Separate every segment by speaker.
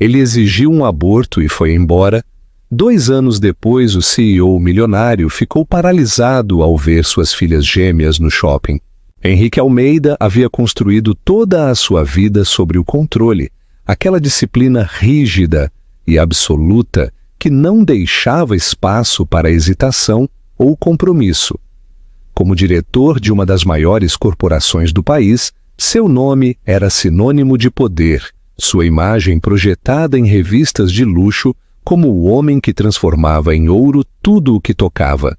Speaker 1: Ele exigiu um aborto e foi embora. 2 anos depois, o CEO milionário ficou paralisado ao ver suas filhas gêmeas no shopping. Henrique Almeida havia construído toda a sua vida sobre o controle, aquela disciplina rígida e absoluta que não deixava espaço para hesitação ou compromisso. Como diretor de uma das maiores corporações do país, seu nome era sinônimo de poder, sua imagem projetada em revistas de luxo como o homem que transformava em ouro tudo o que tocava.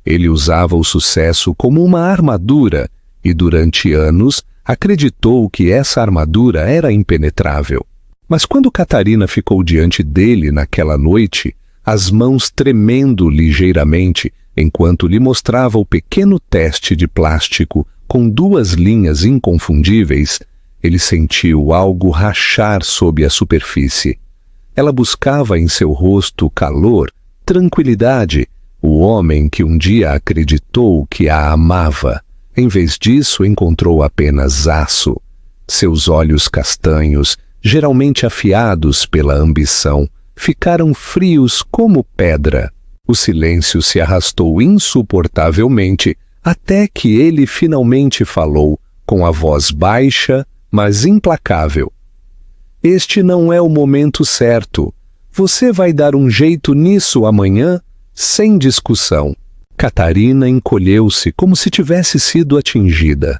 Speaker 1: Ele usava o sucesso como uma armadura e, durante anos, acreditou que essa armadura era impenetrável. Mas quando Catarina ficou diante dele naquela noite, as mãos tremendo ligeiramente, enquanto lhe mostrava o pequeno teste de plástico com 2 linhas inconfundíveis, ele sentiu algo rachar sob a superfície. Ela buscava em seu rosto calor, tranquilidade, o homem que um dia acreditou que a amava. Em vez disso, encontrou apenas aço. Seus olhos castanhos, geralmente afiados pela ambição, ficaram frios como pedra. O silêncio se arrastou insuportavelmente até que ele finalmente falou, com a voz baixa, mas implacável. Este não é o momento certo. Você vai dar um jeito nisso amanhã, sem discussão. Catarina encolheu-se como se tivesse sido atingida.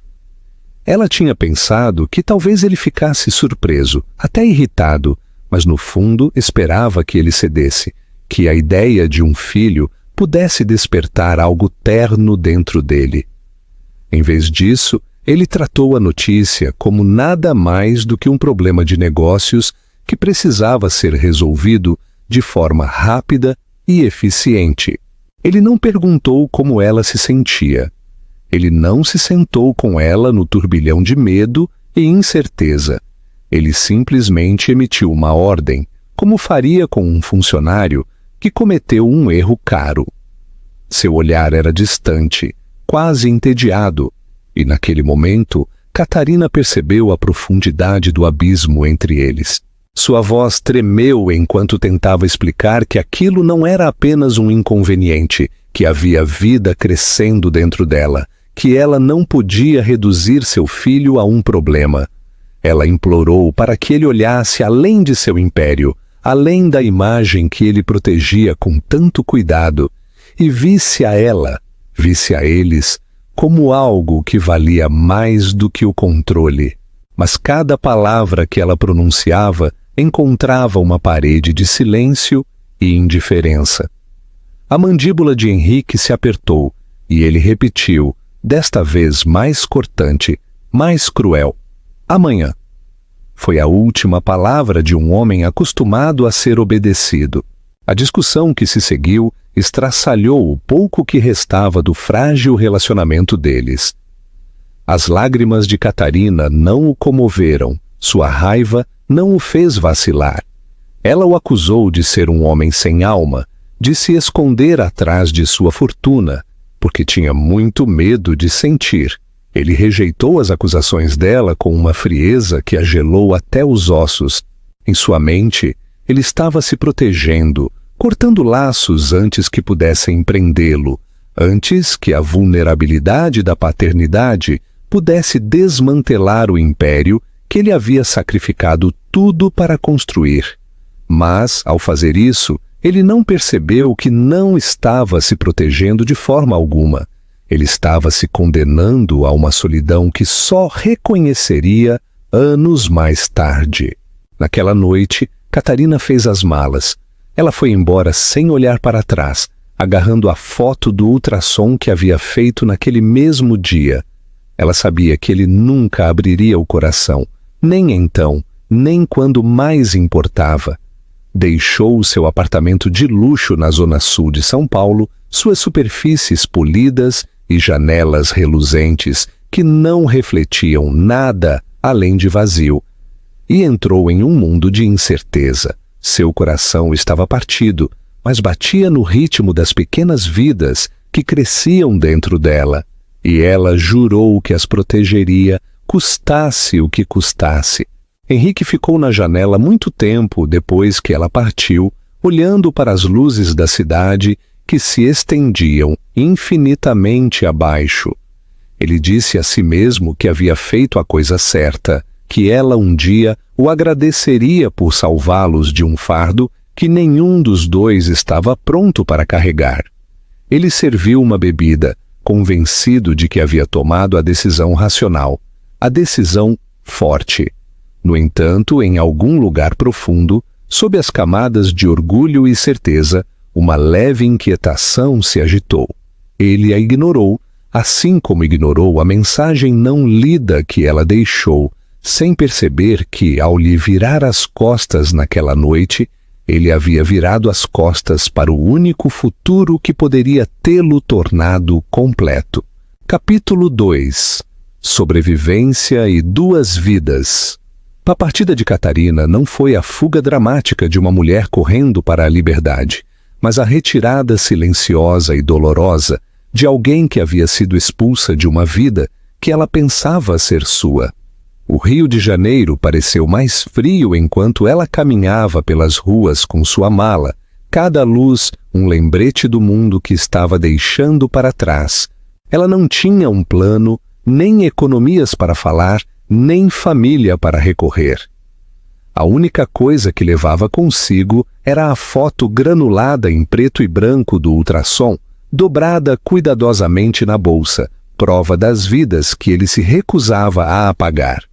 Speaker 1: Ela tinha pensado que talvez ele ficasse surpreso, até irritado, mas no fundo esperava que ele cedesse, que a ideia de um filho pudesse despertar algo terno dentro dele. Em vez disso, ele tratou a notícia como nada mais do que um problema de negócios que precisava ser resolvido de forma rápida e eficiente. Ele não perguntou como ela se sentia. Ele não se sentou com ela no turbilhão de medo e incerteza. Ele simplesmente emitiu uma ordem, como faria com um funcionário que cometeu um erro caro. Seu olhar era distante, quase entediado, e naquele momento, Catarina percebeu a profundidade do abismo entre eles. Sua voz tremeu enquanto tentava explicar que aquilo não era apenas um inconveniente, que havia vida crescendo dentro dela, que ela não podia reduzir seu filho a um problema. Ela implorou para que ele olhasse além de seu império, além da imagem que ele protegia com tanto cuidado, e visse a ela, visse a eles, como algo que valia mais do que o controle. Mas cada palavra que ela pronunciava encontrava uma parede de silêncio e indiferença. A mandíbula de Henrique se apertou e ele repetiu, desta vez mais cortante, mais cruel: amanhã. Foi a última palavra de um homem acostumado a ser obedecido. A discussão que se seguiu estraçalhou o pouco que restava do frágil relacionamento deles. As lágrimas de Catarina não o comoveram, sua raiva não o fez vacilar. Ela o acusou de ser um homem sem alma, de se esconder atrás de sua fortuna, porque tinha muito medo de sentir. Ele rejeitou as acusações dela com uma frieza que a gelou até os ossos. Em sua mente, ele estava se protegendo, cortando laços antes que pudessem prendê-lo, antes que a vulnerabilidade da paternidade pudesse desmantelar o império que ele havia sacrificado tudo para construir. Mas, ao fazer isso, ele não percebeu que não estava se protegendo de forma alguma. Ele estava se condenando a uma solidão que só reconheceria anos mais tarde. Naquela noite, Catarina fez as malas. Ela foi embora sem olhar para trás, agarrando a foto do ultrassom que havia feito naquele mesmo dia. Ela sabia que ele nunca abriria o coração, nem então, nem quando mais importava. Deixou o seu apartamento de luxo na zona sul de São Paulo, suas superfícies polidas e janelas reluzentes que não refletiam nada além de vazio, e entrou em um mundo de incerteza. Seu coração estava partido, mas batia no ritmo das pequenas vidas que cresciam dentro dela, e ela jurou que as protegeria, custasse o que custasse. Henrique ficou na janela muito tempo depois que ela partiu, olhando para as luzes da cidade que se estendiam infinitamente abaixo. Ele disse a si mesmo que havia feito a coisa certa, que ela um dia o agradeceria por salvá-los de um fardo que nenhum dos dois estava pronto para carregar. Ele serviu uma bebida, convencido de que havia tomado a decisão racional, a decisão forte. No entanto, em algum lugar profundo, sob as camadas de orgulho e certeza, uma leve inquietação se agitou. Ele a ignorou, assim como ignorou a mensagem não lida que ela deixou, sem perceber que, ao lhe virar as costas naquela noite, ele havia virado as costas para o único futuro que poderia tê-lo tornado completo. Capítulo 2. Sobrevivência e duas vidas. A partida de Catarina não foi a fuga dramática de uma mulher correndo para a liberdade, mas a retirada silenciosa e dolorosa de alguém que havia sido expulsa de uma vida que ela pensava ser sua. O Rio de Janeiro pareceu mais frio enquanto ela caminhava pelas ruas com sua mala, cada luz um lembrete do mundo que estava deixando para trás. Ela não tinha um plano, nem economias para falar, nem família para recorrer. A única coisa que levava consigo era a foto granulada em preto e branco do ultrassom, dobrada cuidadosamente na bolsa, prova das vidas que ele se recusava a apagar.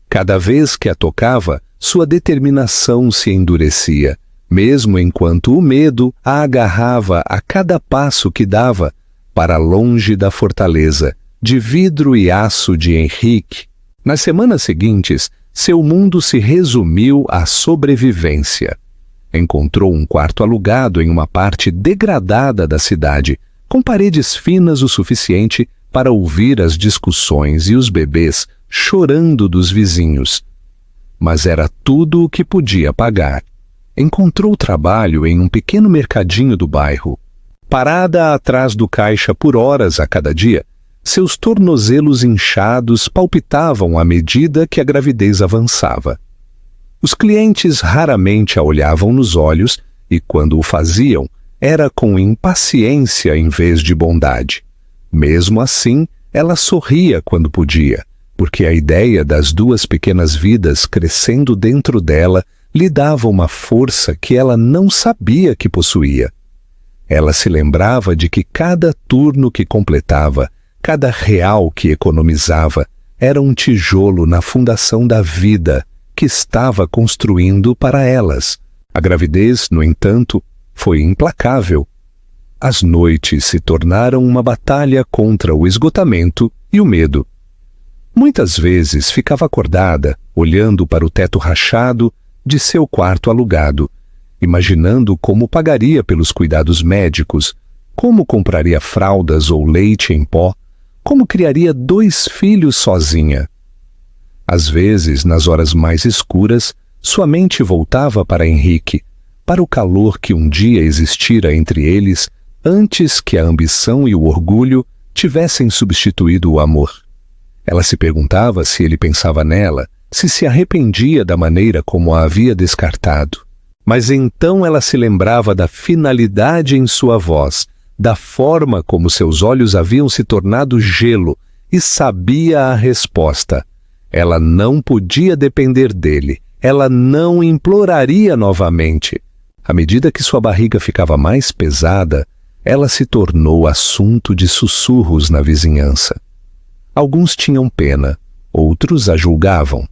Speaker 1: Cada vez que a tocava, sua determinação se endurecia, mesmo enquanto o medo a agarrava a cada passo que dava para longe da fortaleza, de vidro e aço de Henrique. Nas semanas seguintes, seu mundo se resumiu à sobrevivência. Encontrou um quarto alugado em uma parte degradada da cidade, com paredes finas o suficiente para ouvir as discussões e os bebês chorando dos vizinhos. Mas era tudo o que podia pagar. Encontrou trabalho em um pequeno mercadinho do bairro. Parada atrás do caixa por horas a cada dia, seus tornozelos inchados palpitavam à medida que a gravidez avançava. Os clientes raramente a olhavam nos olhos e, quando o faziam, era com impaciência em vez de bondade. Mesmo assim, ela sorria quando podia, porque a ideia das duas pequenas vidas crescendo dentro dela lhe dava uma força que ela não sabia que possuía. Ela se lembrava de que cada turno que completava, cada real que economizava, era um tijolo na fundação da vida que estava construindo para elas. A gravidez, no entanto, foi implacável. As noites se tornaram uma batalha contra o esgotamento e o medo. Muitas vezes ficava acordada, olhando para o teto rachado de seu quarto alugado, imaginando como pagaria pelos cuidados médicos, como compraria fraldas ou leite em pó, como criaria 2 filhos sozinha. Às vezes, nas horas mais escuras, sua mente voltava para Henrique, para o calor que um dia existira entre eles antes que a ambição e o orgulho tivessem substituído o amor. Ela se perguntava se ele pensava nela, se arrependia da maneira como a havia descartado. Mas então ela se lembrava da finalidade em sua voz, da forma como seus olhos haviam se tornado gelo, e sabia a resposta. Ela não podia depender dele, ela não imploraria novamente. À medida que sua barriga ficava mais pesada, ela se tornou assunto de sussurros na vizinhança. Alguns tinham pena, outros a julgavam.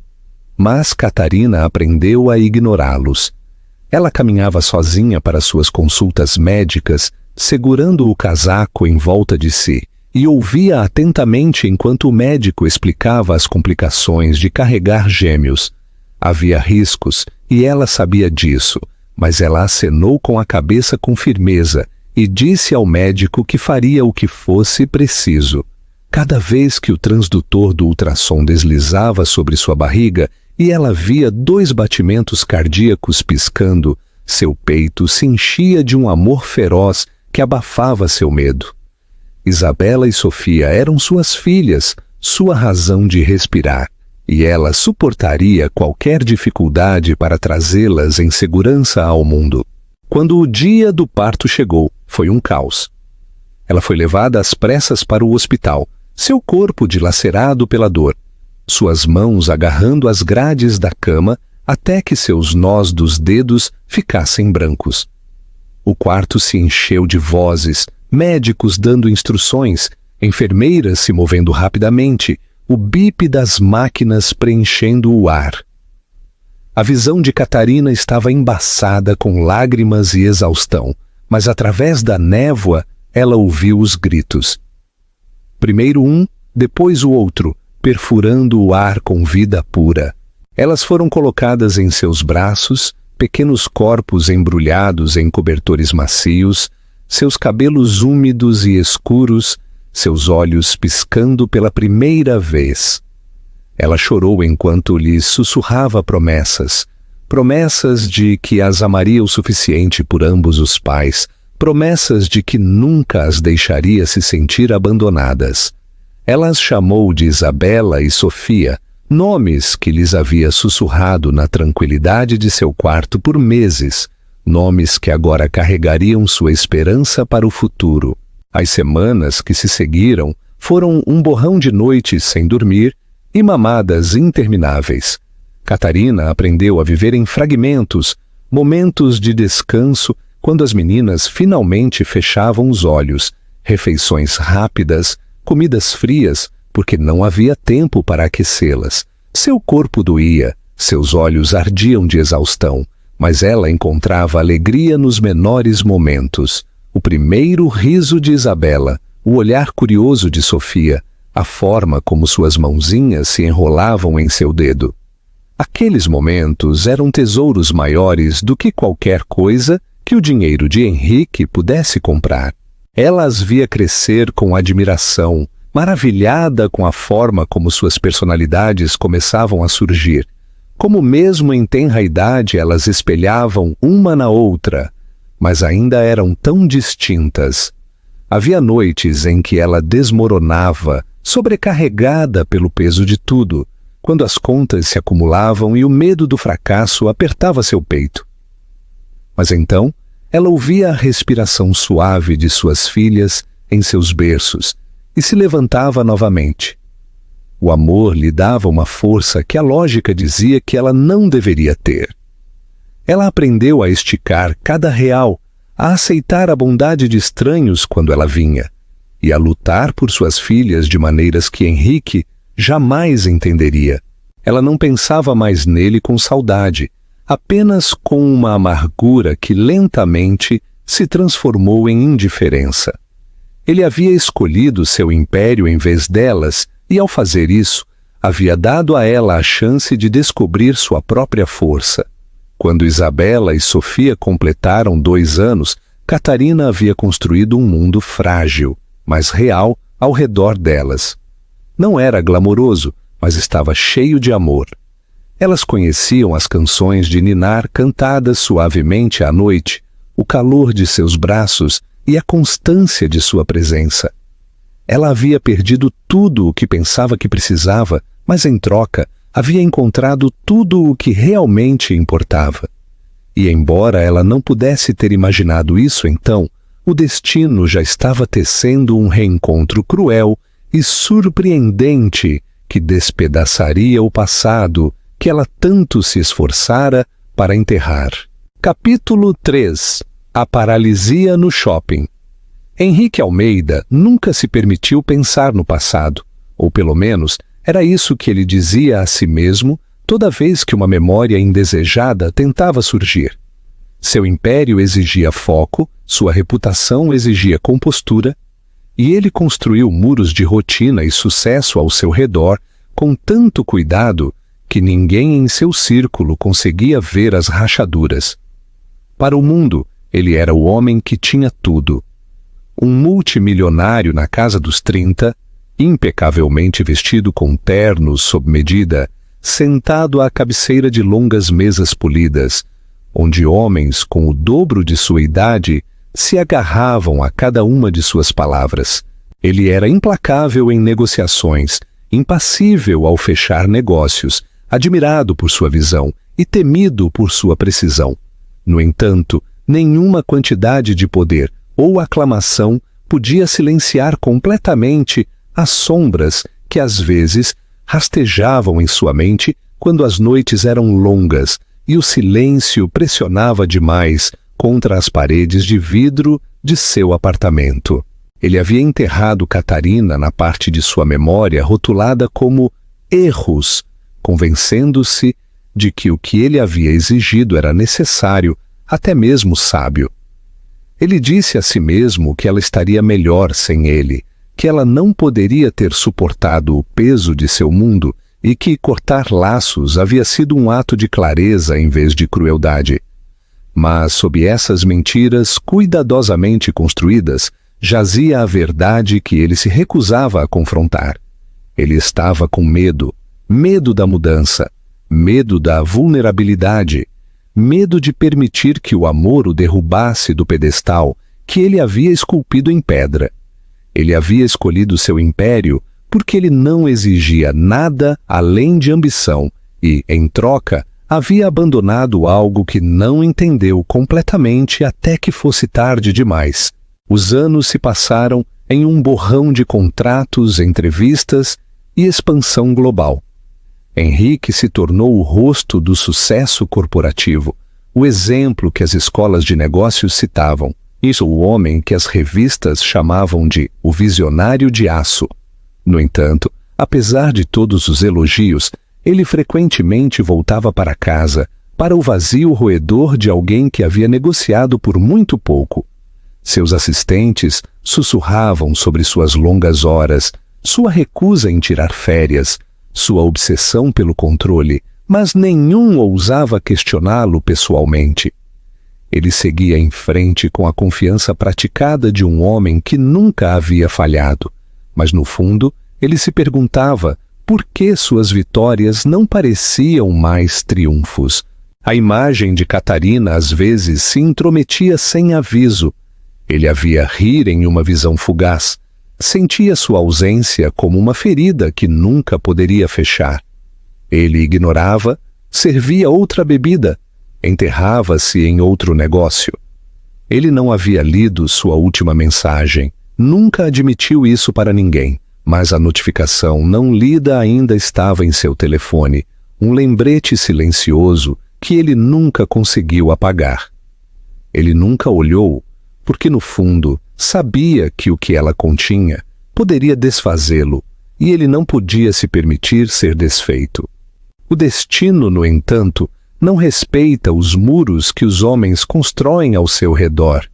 Speaker 1: Mas Catarina aprendeu a ignorá-los. Ela caminhava sozinha para suas consultas médicas, segurando o casaco em volta de si, e ouvia atentamente enquanto o médico explicava as complicações de carregar gêmeos. Havia riscos, e ela sabia disso, mas ela acenou com a cabeça com firmeza e disse ao médico que faria o que fosse preciso. Cada vez que o transdutor do ultrassom deslizava sobre sua barriga e ela via 2 batimentos cardíacos piscando, seu peito se enchia de um amor feroz que abafava seu medo. Isabela e Sofia eram suas filhas, sua razão de respirar, e ela suportaria qualquer dificuldade para trazê-las em segurança ao mundo. Quando o dia do parto chegou, foi um caos. Ela foi levada às pressas para o hospital, seu corpo dilacerado pela dor, suas mãos agarrando as grades da cama até que seus nós dos dedos ficassem brancos. O quarto se encheu de vozes, médicos dando instruções, enfermeiras se movendo rapidamente, o bip das máquinas preenchendo o ar. A visão de Catarina estava embaçada com lágrimas e exaustão, mas através da névoa ela ouviu os gritos. Primeiro um, depois o outro, perfurando o ar com vida pura. Elas foram colocadas em seus braços, pequenos corpos embrulhados em cobertores macios, seus cabelos úmidos e escuros, seus olhos piscando pela primeira vez. Ela chorou enquanto lhes sussurrava promessas, promessas de que as amaria o suficiente por ambos os pais, promessas de que nunca as deixaria se sentir abandonadas. Ela as chamou de Isabela e Sofia, nomes que lhes havia sussurrado na tranquilidade de seu quarto por meses, nomes que agora carregariam sua esperança para o futuro. As semanas que se seguiram foram um borrão de noites sem dormir e mamadas intermináveis. Catarina aprendeu a viver em fragmentos, momentos de descanso, quando as meninas finalmente fechavam os olhos, refeições rápidas, comidas frias, porque não havia tempo para aquecê-las. Seu corpo doía, seus olhos ardiam de exaustão, mas ela encontrava alegria nos menores momentos. O primeiro riso de Isabela, o olhar curioso de Sofia, a forma como suas mãozinhas se enrolavam em seu dedo. Aqueles momentos eram tesouros maiores do que qualquer coisa que o dinheiro de Henrique pudesse comprar. Ela as via crescer com admiração, maravilhada com a forma como suas personalidades começavam a surgir, como mesmo em tenra idade elas espelhavam uma na outra, mas ainda eram tão distintas. Havia noites em que ela desmoronava, sobrecarregada pelo peso de tudo, quando as contas se acumulavam e o medo do fracasso apertava seu peito. Mas então, ela ouvia a respiração suave de suas filhas em seus berços e se levantava novamente. O amor lhe dava uma força que a lógica dizia que ela não deveria ter. Ela aprendeu a esticar cada real, a aceitar a bondade de estranhos quando ela vinha, e a lutar por suas filhas de maneiras que Henrique jamais entenderia. Ela não pensava mais nele com saudade, apenas com uma amargura que lentamente se transformou em indiferença. Ele havia escolhido seu império em vez delas e, ao fazer isso, havia dado a ela a chance de descobrir sua própria força. Quando Isabela e Sofia completaram 2 anos, Catarina havia construído um mundo frágil, mas real, ao redor delas. Não era glamouroso, mas estava cheio de amor. Elas conheciam as canções de ninar cantadas suavemente à noite, o calor de seus braços e a constância de sua presença. Ela havia perdido tudo o que pensava que precisava, mas em troca havia encontrado tudo o que realmente importava. E embora ela não pudesse ter imaginado isso então, o destino já estava tecendo um reencontro cruel e surpreendente que despedaçaria o passado que ela tanto se esforçara para enterrar. Capítulo 3. A paralisia no shopping. Henrique Almeida nunca se permitiu pensar no passado, ou pelo menos era isso que ele dizia a si mesmo toda vez que uma memória indesejada tentava surgir. Seu império exigia foco, sua reputação exigia compostura, e ele construiu muros de rotina e sucesso ao seu redor com tanto cuidado que ninguém em seu círculo conseguia ver as rachaduras. Para o mundo, ele era o homem que tinha tudo. Um multimilionário na casa dos 30, impecavelmente vestido com ternos sob medida, sentado à cabeceira de longas mesas polidas, onde homens com o dobro de sua idade se agarravam a cada uma de suas palavras. Ele era implacável em negociações, impassível ao fechar negócios, admirado por sua visão e temido por sua precisão. No entanto, nenhuma quantidade de poder ou aclamação podia silenciar completamente as sombras que às vezes rastejavam em sua mente quando as noites eram longas e o silêncio pressionava demais contra as paredes de vidro de seu apartamento. Ele havia enterrado Catarina na parte de sua memória rotulada como erros, convencendo-se de que o que ele havia exigido era necessário, até mesmo sábio. Ele disse a si mesmo que ela estaria melhor sem ele, que ela não poderia ter suportado o peso de seu mundo e que cortar laços havia sido um ato de clareza em vez de crueldade. Mas sob essas mentiras cuidadosamente construídas, jazia a verdade que ele se recusava a confrontar. Ele estava com medo, medo da mudança, medo da vulnerabilidade, medo de permitir que o amor o derrubasse do pedestal que ele havia esculpido em pedra. Ele havia escolhido seu império porque ele não exigia nada além de ambição e, em troca, havia abandonado algo que não entendeu completamente até que fosse tarde demais. Os anos se passaram em um borrão de contratos, entrevistas e expansão global. Henrique se tornou o rosto do sucesso corporativo, o exemplo que as escolas de negócios citavam. Isso o homem que as revistas chamavam de o visionário de aço. No entanto, apesar de todos os elogios, ele frequentemente voltava para casa, para o vazio roedor de alguém que havia negociado por muito pouco. Seus assistentes sussurravam sobre suas longas horas, sua recusa em tirar férias, sua obsessão pelo controle, mas nenhum ousava questioná-lo pessoalmente. Ele seguia em frente com a confiança praticada de um homem que nunca havia falhado, mas no fundo ele se perguntava por que suas vitórias não pareciam mais triunfos. A imagem de Catarina às vezes se intrometia sem aviso. Ele a via rir em uma visão fugaz. Sentia sua ausência como uma ferida que nunca poderia fechar. Ele ignorava, servia outra bebida, enterrava-se em outro negócio. Ele não havia lido sua última mensagem, nunca admitiu isso para ninguém, mas a notificação não lida ainda estava em seu telefone, um lembrete silencioso que ele nunca conseguiu apagar. Ele nunca olhou, porque no fundo sabia que o que ela continha poderia desfazê-lo, e ele não podia se permitir ser desfeito. O destino, no entanto, não respeita os muros que os homens constroem ao seu redor.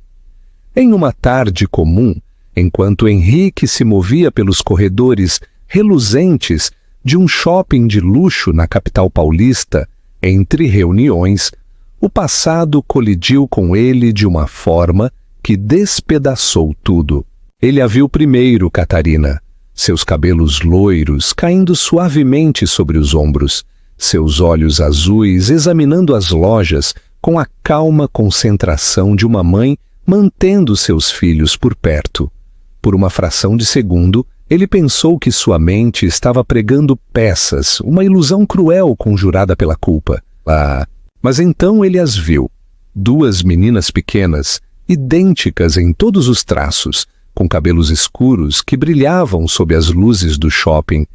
Speaker 1: Em uma tarde comum, enquanto Henrique se movia pelos corredores reluzentes de um shopping de luxo na capital paulista, entre reuniões, o passado colidiu com ele de uma forma que despedaçou tudo. Ele a viu primeiro, Catarina, seus cabelos loiros caindo suavemente sobre os ombros, seus olhos azuis examinando as lojas com a calma concentração de uma mãe mantendo seus filhos por perto. Por uma fração de segundo, ele pensou que sua mente estava pregando peças, uma ilusão cruel conjurada pela culpa. Mas então ele as viu. Duas meninas pequenas, idênticas em todos os traços, com cabelos escuros que brilhavam sob as luzes do shopping,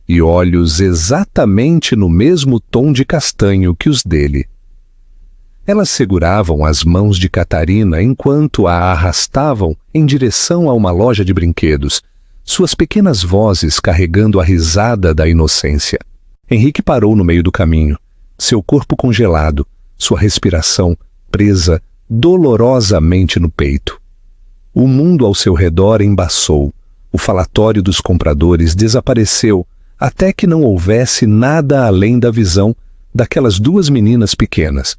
Speaker 1: e olhos exatamente no mesmo tom de castanho que os dele. Elas seguravam as mãos de Catarina enquanto a arrastavam em direção a uma loja de brinquedos, suas pequenas vozes carregando a risada da inocência. Henrique parou no meio do caminho, seu corpo congelado, sua respiração presa dolorosamente no peito. O mundo ao seu redor embaçou, o falatório dos compradores desapareceu, até que não houvesse nada além da visão daquelas duas meninas pequenas.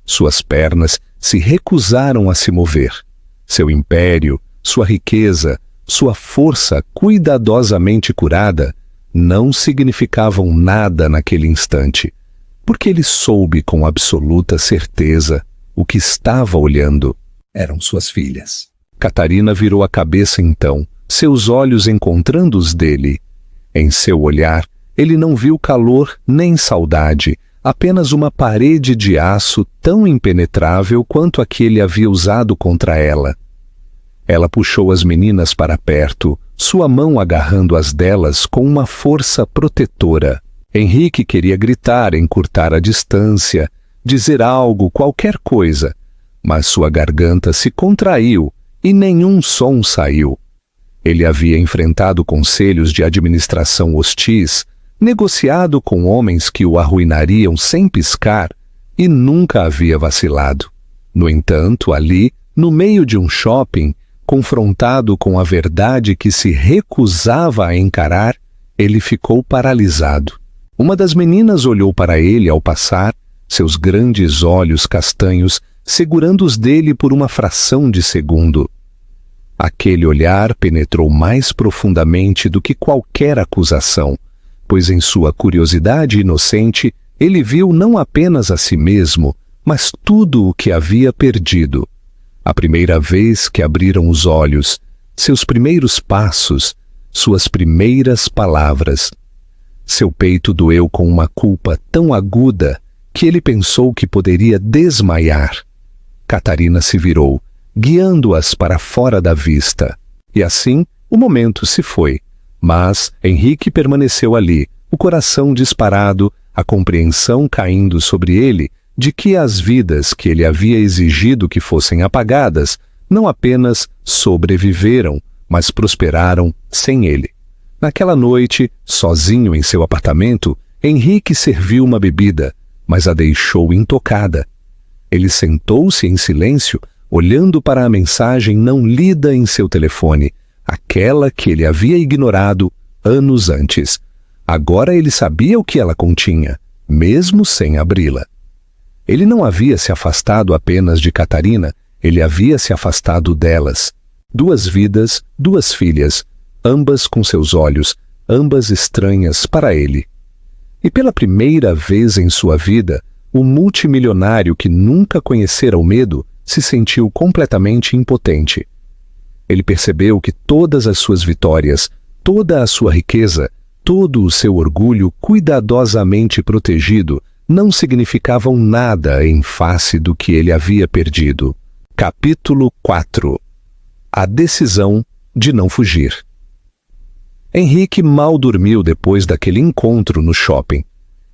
Speaker 1: Suas pernas se recusaram a se mover. Seu império, sua riqueza, sua força cuidadosamente curada não significavam nada naquele instante, porque ele soube com absoluta certeza o que estava olhando. Eram suas filhas. Catarina virou a cabeça então, seus olhos encontrando os dele. Em seu olhar, ele não viu calor nem saudade, apenas uma parede de aço tão impenetrável quanto a que ele havia usado contra ela. Ela puxou as meninas para perto, sua mão agarrando as delas com uma força protetora. Henrique queria gritar, encurtar a distância, dizer algo, qualquer coisa, mas sua garganta se contraiu e nenhum som saiu. Ele havia enfrentado conselhos de administração hostis, negociado com homens que o arruinariam sem piscar e nunca havia vacilado. No entanto, ali, no meio de um shopping, confrontado com a verdade que se recusava a encarar, ele ficou paralisado. Uma das meninas olhou para ele ao passar, seus grandes olhos castanhos segurando os dele por uma fração de segundo. Aquele olhar penetrou mais profundamente do que qualquer acusação, pois em sua curiosidade inocente ele viu não apenas a si mesmo, mas tudo o que havia perdido. A primeira vez que abriram os olhos, seus primeiros passos, suas primeiras palavras. Seu peito doeu com uma culpa tão aguda que ele pensou que poderia desmaiar. Catarina se virou, guiando-as para fora da vista. E assim, o momento se foi. Mas Henrique permaneceu ali, o coração disparado, a compreensão caindo sobre ele de que as vidas que ele havia exigido que fossem apagadas não apenas sobreviveram, mas prosperaram sem ele. Naquela noite, sozinho em seu apartamento, Henrique serviu uma bebida, mas a deixou intocada. Ele sentou-se em silêncio, olhando para a mensagem não lida em seu telefone, aquela que ele havia ignorado anos antes. Agora ele sabia o que ela continha, mesmo sem abri-la. Ele não havia se afastado apenas de Catarina, ele havia se afastado delas. 2 vidas, 2 filhas, ambas com seus olhos, ambas estranhas para ele. E pela primeira vez em sua vida, o multimilionário que nunca conhecera o medo se sentiu completamente impotente. Ele percebeu que todas as suas vitórias, toda a sua riqueza, todo o seu orgulho cuidadosamente protegido não significavam nada em face do que ele havia perdido. Capítulo 4. A decisão de não fugir. Henrique mal dormiu depois daquele encontro no shopping.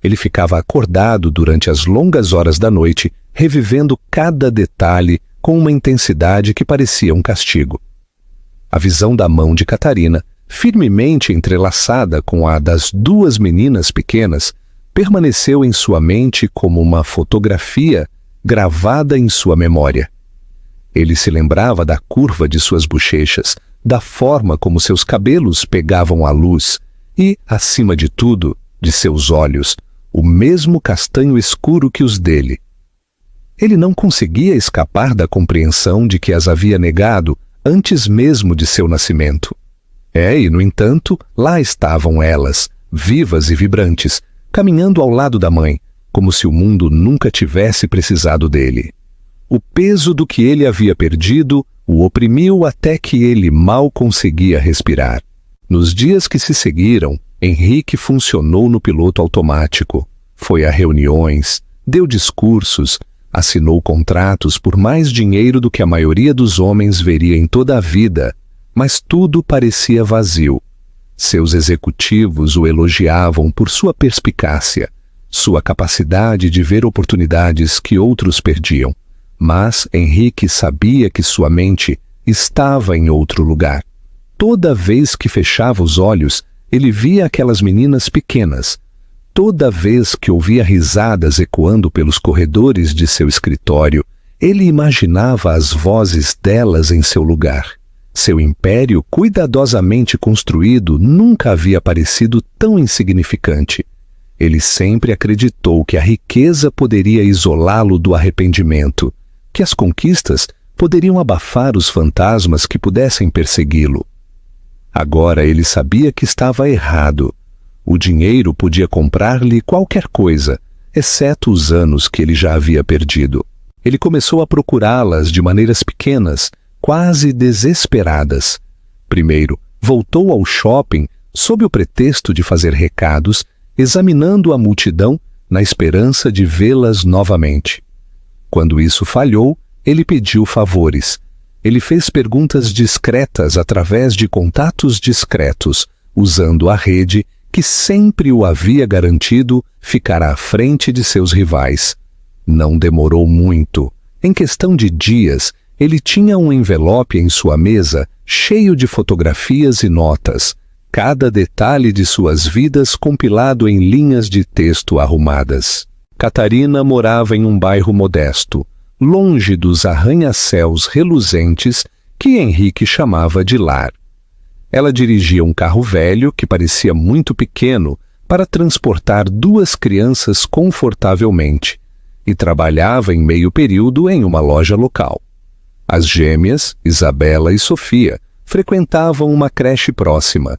Speaker 1: Ele ficava acordado durante as longas horas da noite, revivendo cada detalhe com uma intensidade que parecia um castigo. A visão da mão de Catarina, firmemente entrelaçada com a das 2 meninas pequenas, permaneceu em sua mente como uma fotografia gravada em sua memória. Ele se lembrava da curva de suas bochechas, da forma como seus cabelos pegavam a luz e, acima de tudo, de seus olhos, o mesmo castanho escuro que os dele. Ele não conseguia escapar da compreensão de que as havia negado antes mesmo de seu nascimento. E, no entanto, lá estavam elas, vivas e vibrantes, caminhando ao lado da mãe, como se o mundo nunca tivesse precisado dele. O peso do que ele havia perdido o oprimiu até que ele mal conseguia respirar. Nos dias que se seguiram, Henrique funcionou no piloto automático. Foi a reuniões, deu discursos, assinou contratos por mais dinheiro do que a maioria dos homens veria em toda a vida, mas tudo parecia vazio. Seus executivos o elogiavam por sua perspicácia, sua capacidade de ver oportunidades que outros perdiam. Mas Henrique sabia que sua mente estava em outro lugar. Toda vez que fechava os olhos, ele via aquelas meninas pequenas. Toda vez que ouvia risadas ecoando pelos corredores de seu escritório, ele imaginava as vozes delas em seu lugar. Seu império cuidadosamente construído nunca havia parecido tão insignificante. Ele sempre acreditou que a riqueza poderia isolá-lo do arrependimento, que as conquistas poderiam abafar os fantasmas que pudessem persegui-lo. Agora ele sabia que estava errado. O dinheiro podia comprar-lhe qualquer coisa, exceto os anos que ele já havia perdido. Ele começou a procurá-las de maneiras pequenas, quase desesperadas. Primeiro, voltou ao shopping sob o pretexto de fazer recados, examinando a multidão na esperança de vê-las novamente. Quando isso falhou, ele pediu favores. Ele fez perguntas discretas através de contatos discretos, usando a rede que sempre o havia garantido ficar à frente de seus rivais. Não demorou muito. Em questão de dias, ele tinha um envelope em sua mesa cheio de fotografias e notas, cada detalhe de suas vidas compilado em linhas de texto arrumadas. Catarina morava em um bairro modesto, longe dos arranha-céus reluzentes que Henrique chamava de lar. Ela dirigia um carro velho que parecia muito pequeno para transportar 2 crianças confortavelmente e trabalhava em meio período em uma loja local. As gêmeas, Isabela e Sofia, frequentavam uma creche próxima.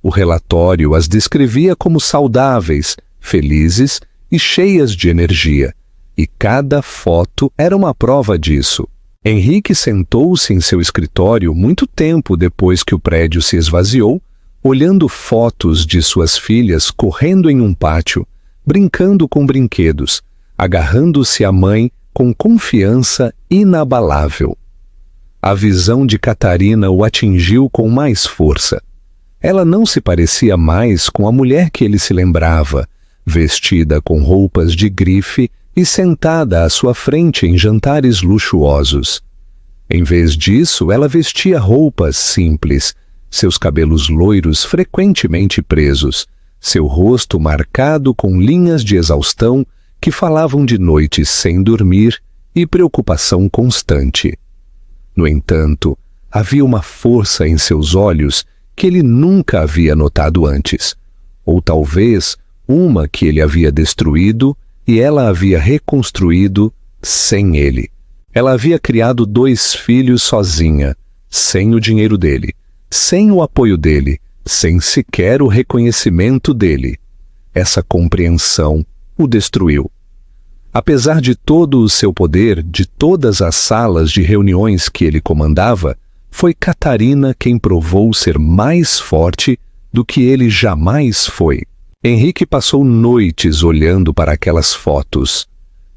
Speaker 1: O relatório as descrevia como saudáveis, felizes e cheias de energia, e cada foto era uma prova disso. Henrique sentou-se em seu escritório muito tempo depois que o prédio se esvaziou, olhando fotos de suas filhas correndo em um pátio, brincando com brinquedos, agarrando-se à mãe com confiança inabalável. A visão de Catarina o atingiu com mais força. Ela não se parecia mais com a mulher que ele se lembrava, vestida com roupas de grife e sentada à sua frente em jantares luxuosos. Em vez disso, ela vestia roupas simples, seus cabelos loiros frequentemente presos, seu rosto marcado com linhas de exaustão que falavam de noites sem dormir e preocupação constante. No entanto, havia uma força em seus olhos que ele nunca havia notado antes, ou talvez uma que ele havia destruído e ela havia reconstruído sem ele. Ela havia criado 2 filhos sozinha, sem o dinheiro dele, sem o apoio dele, sem sequer o reconhecimento dele. Essa compreensão o destruiu. Apesar de todo o seu poder, de todas as salas de reuniões que ele comandava, foi Catarina quem provou ser mais forte do que ele jamais foi. Henrique passou noites olhando para aquelas fotos.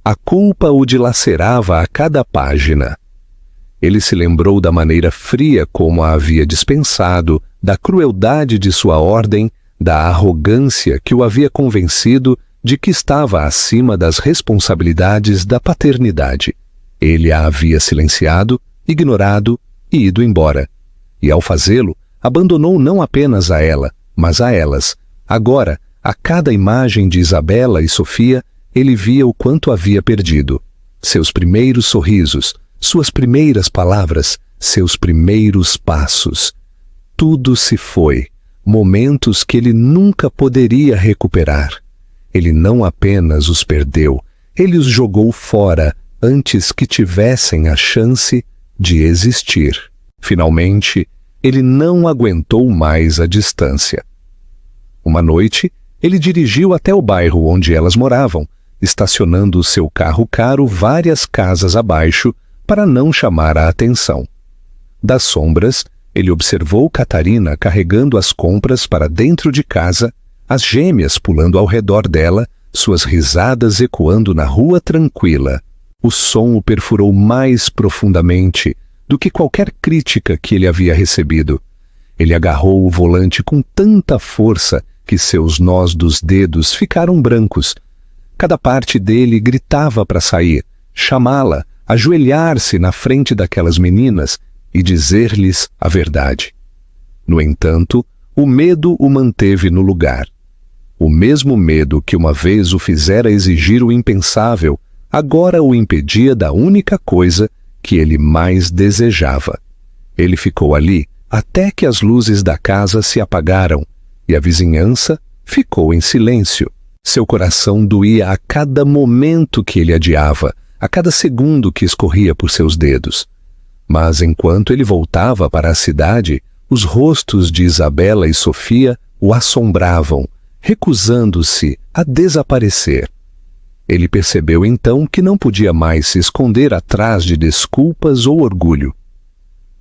Speaker 1: A culpa o dilacerava a cada página. Ele se lembrou da maneira fria como a havia dispensado, da crueldade de sua ordem, da arrogância que o havia convencido de que estava acima das responsabilidades da paternidade. Ele a havia silenciado, ignorado e ido embora. E ao fazê-lo, abandonou não apenas a ela, mas a elas. Agora, a cada imagem de Isabela e Sofia, ele via o quanto havia perdido. Seus primeiros sorrisos, suas primeiras palavras, seus primeiros passos. Tudo se foi, momentos que ele nunca poderia recuperar. Ele não apenas os perdeu, ele os jogou fora antes que tivessem a chance de existir. Finalmente, ele não aguentou mais a distância. Uma noite, ele dirigiu até o bairro onde elas moravam, estacionando o seu carro caro várias casas abaixo para não chamar a atenção. Das sombras, ele observou Catarina carregando as compras para dentro de casa, as gêmeas pulando ao redor dela, suas risadas ecoando na rua tranquila. O som o perfurou mais profundamente do que qualquer crítica que ele havia recebido. Ele agarrou o volante com tanta força que seus nós dos dedos ficaram brancos. Cada parte dele gritava para sair, chamá-la, ajoelhar-se na frente daquelas meninas e dizer-lhes a verdade. No entanto, o medo o manteve no lugar. O mesmo medo que uma vez o fizera exigir o impensável, agora o impedia da única coisa que ele mais desejava. Ele ficou ali até que as luzes da casa se apagaram e a vizinhança ficou em silêncio. Seu coração doía a cada momento que ele adiava, a cada segundo que escorria por seus dedos. Mas enquanto ele voltava para a cidade, os rostos de Isabela e Sofia o assombravam, recusando-se a desaparecer. Ele percebeu então que não podia mais se esconder atrás de desculpas ou orgulho.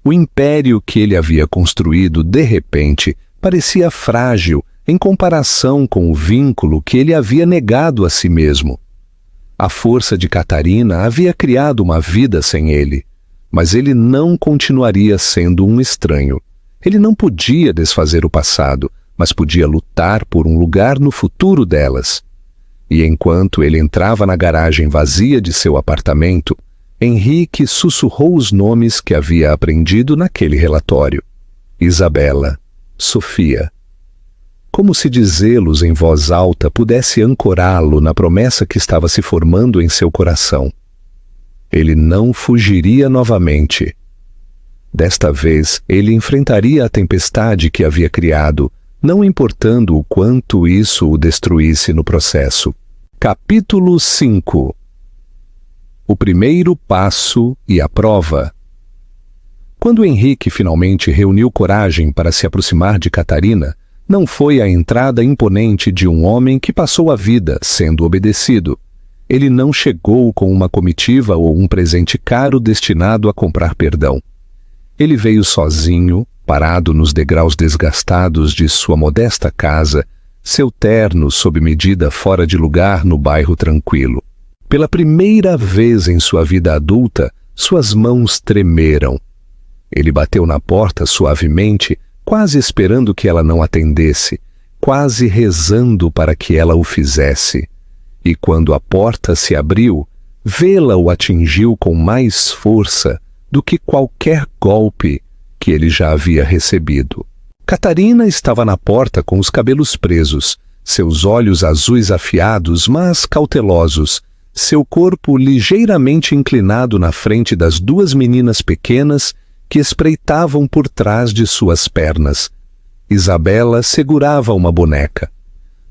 Speaker 1: O império que ele havia construído, de repente, parecia frágil em comparação com o vínculo que ele havia negado a si mesmo. A força de Catarina havia criado uma vida sem ele, mas ele não continuaria sendo um estranho. Ele não podia desfazer o passado, mas podia lutar por um lugar no futuro delas. E enquanto ele entrava na garagem vazia de seu apartamento, Henrique sussurrou os nomes que havia aprendido naquele relatório. Isabela, Sofia. Como se dizê-los em voz alta pudesse ancorá-lo na promessa que estava se formando em seu coração. Ele não fugiria novamente. Desta vez, ele enfrentaria a tempestade que havia criado, não importando o quanto isso o destruísse no processo. Capítulo 5. O primeiro passo e a prova. Quando Henrique finalmente reuniu coragem para se aproximar de Catarina, não foi a entrada imponente de um homem que passou a vida sendo obedecido. Ele não chegou com uma comitiva ou um presente caro destinado a comprar perdão. Ele veio sozinho, parado nos degraus desgastados de sua modesta casa, seu terno sob medida fora de lugar no bairro tranquilo. Pela primeira vez em sua vida adulta, suas mãos tremeram. Ele bateu na porta suavemente, quase esperando que ela não atendesse, quase rezando para que ela o fizesse. E quando a porta se abriu, vê-la o atingiu com mais força do que qualquer golpe que ele já havia recebido. Catarina estava na porta com os cabelos presos, seus olhos azuis afiados, mas cautelosos, seu corpo ligeiramente inclinado na frente das duas meninas pequenas que espreitavam por trás de suas pernas. Isabela segurava uma boneca.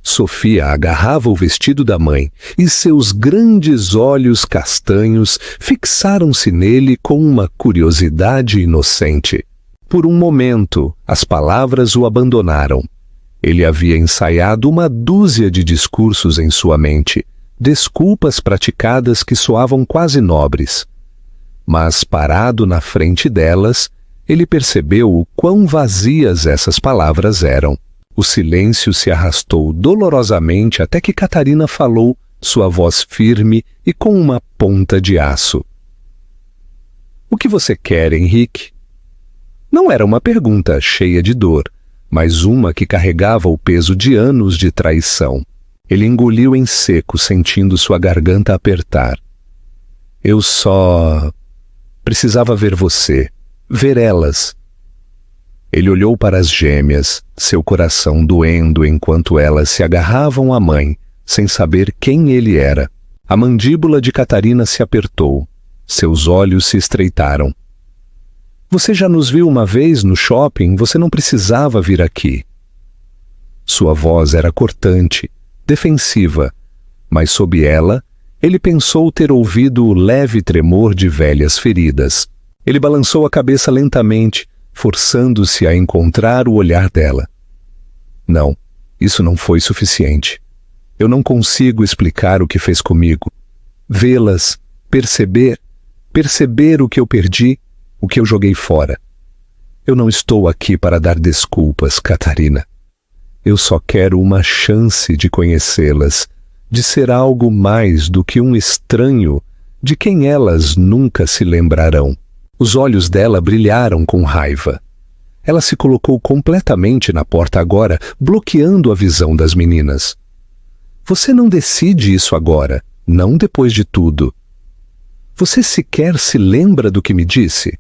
Speaker 1: Sofia agarrava o vestido da mãe e seus grandes olhos castanhos fixaram-se nele com uma curiosidade inocente. Por um momento, as palavras o abandonaram. Ele havia ensaiado uma dúzia de discursos em sua mente, desculpas praticadas que soavam quase nobres. Mas, parado na frente delas, ele percebeu o quão vazias essas palavras eram. O silêncio se arrastou dolorosamente até que Catarina falou, sua voz firme e com uma ponta de aço. "O que você quer, Henrique?" Não era uma pergunta cheia de dor, mas uma que carregava o peso de anos de traição. Ele engoliu em seco, sentindo sua garganta apertar. "Eu só precisava ver você, ver elas." Ele olhou para as gêmeas, seu coração doendo enquanto elas se agarravam à mãe, sem saber quem ele era. A mandíbula de Catarina se apertou, seus olhos se estreitaram. "Você já nos viu uma vez no shopping, você não precisava vir aqui." Sua voz era cortante, defensiva, mas sob ela, ele pensou ter ouvido o leve tremor de velhas feridas. Ele balançou a cabeça lentamente, forçando-se a encontrar o olhar dela. "Não, isso não foi suficiente. Eu não consigo explicar o que fez comigo. Vê-las, perceber o que eu perdi, o que eu joguei fora. Eu não estou aqui para dar desculpas, Catarina. Eu só quero uma chance de conhecê-las, de ser algo mais do que um estranho de quem elas nunca se lembrarão." Os olhos dela brilharam com raiva. Ela se colocou completamente na porta agora, bloqueando a visão das meninas. "Você não decide isso agora, não depois de tudo. Você sequer se lembra do que me disse?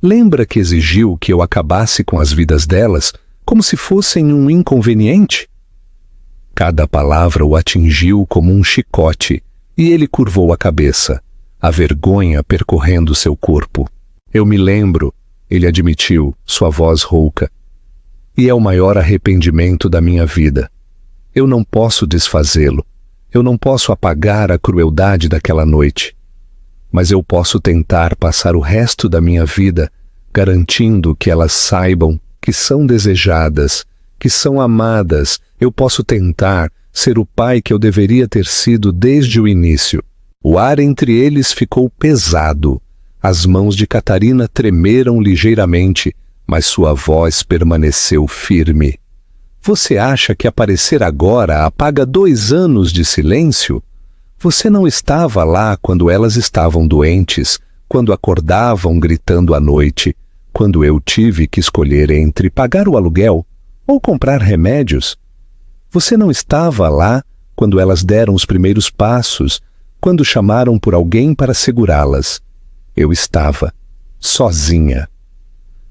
Speaker 1: Lembra que exigiu que eu acabasse com as vidas delas como se fossem um inconveniente?" Cada palavra o atingiu como um chicote e ele curvou a cabeça, a vergonha percorrendo seu corpo. "Eu me lembro", ele admitiu, sua voz rouca. "E é o maior arrependimento da minha vida. Eu não posso desfazê-lo. Eu não posso apagar a crueldade daquela noite. Mas eu posso tentar passar o resto da minha vida garantindo que elas saibam que são desejadas, que são amadas. Eu posso tentar ser o pai que eu deveria ter sido desde o início." O ar entre eles ficou pesado. As mãos de Catarina tremeram ligeiramente, mas sua voz permaneceu firme. Você acha que aparecer agora apaga 2 anos de silêncio? Você não estava lá quando elas estavam doentes, quando acordavam gritando à noite, quando eu tive que escolher entre pagar o aluguel ou comprar remédios. Você não estava lá quando elas deram os primeiros passos, quando chamaram por alguém para segurá-las. Eu estava sozinha.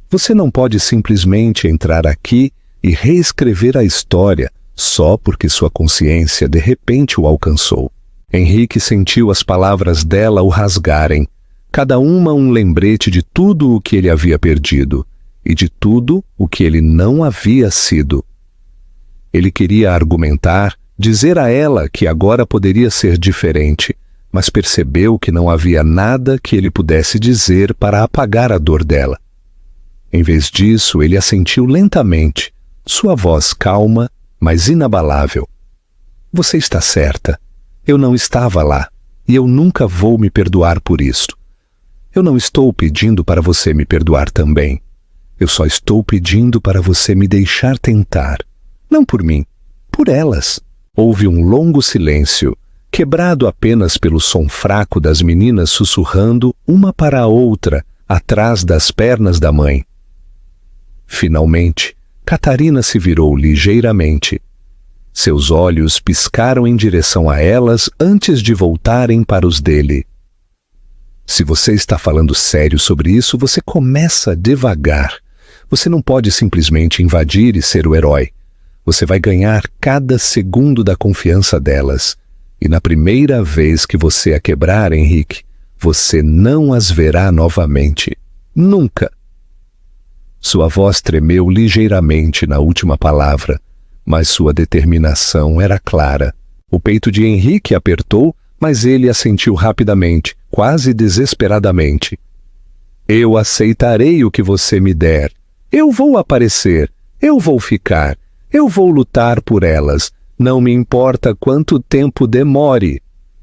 Speaker 1: Você não pode simplesmente entrar aqui e reescrever a história só porque sua consciência de repente o alcançou. Henrique sentiu as palavras dela o rasgarem, cada uma um lembrete de tudo o que ele havia perdido e de tudo o que ele não havia sido. Ele queria argumentar, dizer a ela que agora poderia ser diferente, mas percebeu que não havia nada que ele pudesse dizer para apagar a dor dela. Em vez disso, ele assentiu lentamente, sua voz calma, mas inabalável. Você está certa. Eu não estava lá, e eu nunca vou me perdoar por isto. Eu não estou pedindo para você me perdoar também. Eu só estou pedindo para você me deixar tentar. Não por mim, por elas. Houve um longo silêncio, quebrado apenas pelo som fraco das meninas sussurrando uma para a outra, atrás das pernas da mãe. Finalmente, Catarina se virou ligeiramente. Seus olhos piscaram em direção a elas antes de voltarem para os dele. Se você está falando sério sobre isso, você começa devagar. Você não pode simplesmente invadir e ser o herói. Você vai ganhar cada segundo da confiança delas. E na primeira vez que você a quebrar, Henrique, você não as verá novamente. Nunca. Sua voz tremeu ligeiramente na última palavra, mas sua determinação era clara. O peito de Henrique apertou, mas ele assentiu rapidamente, quase desesperadamente. Eu aceitarei o que você me der. Eu vou aparecer. Eu vou ficar. Eu vou lutar por elas. Não me importa quanto tempo demore.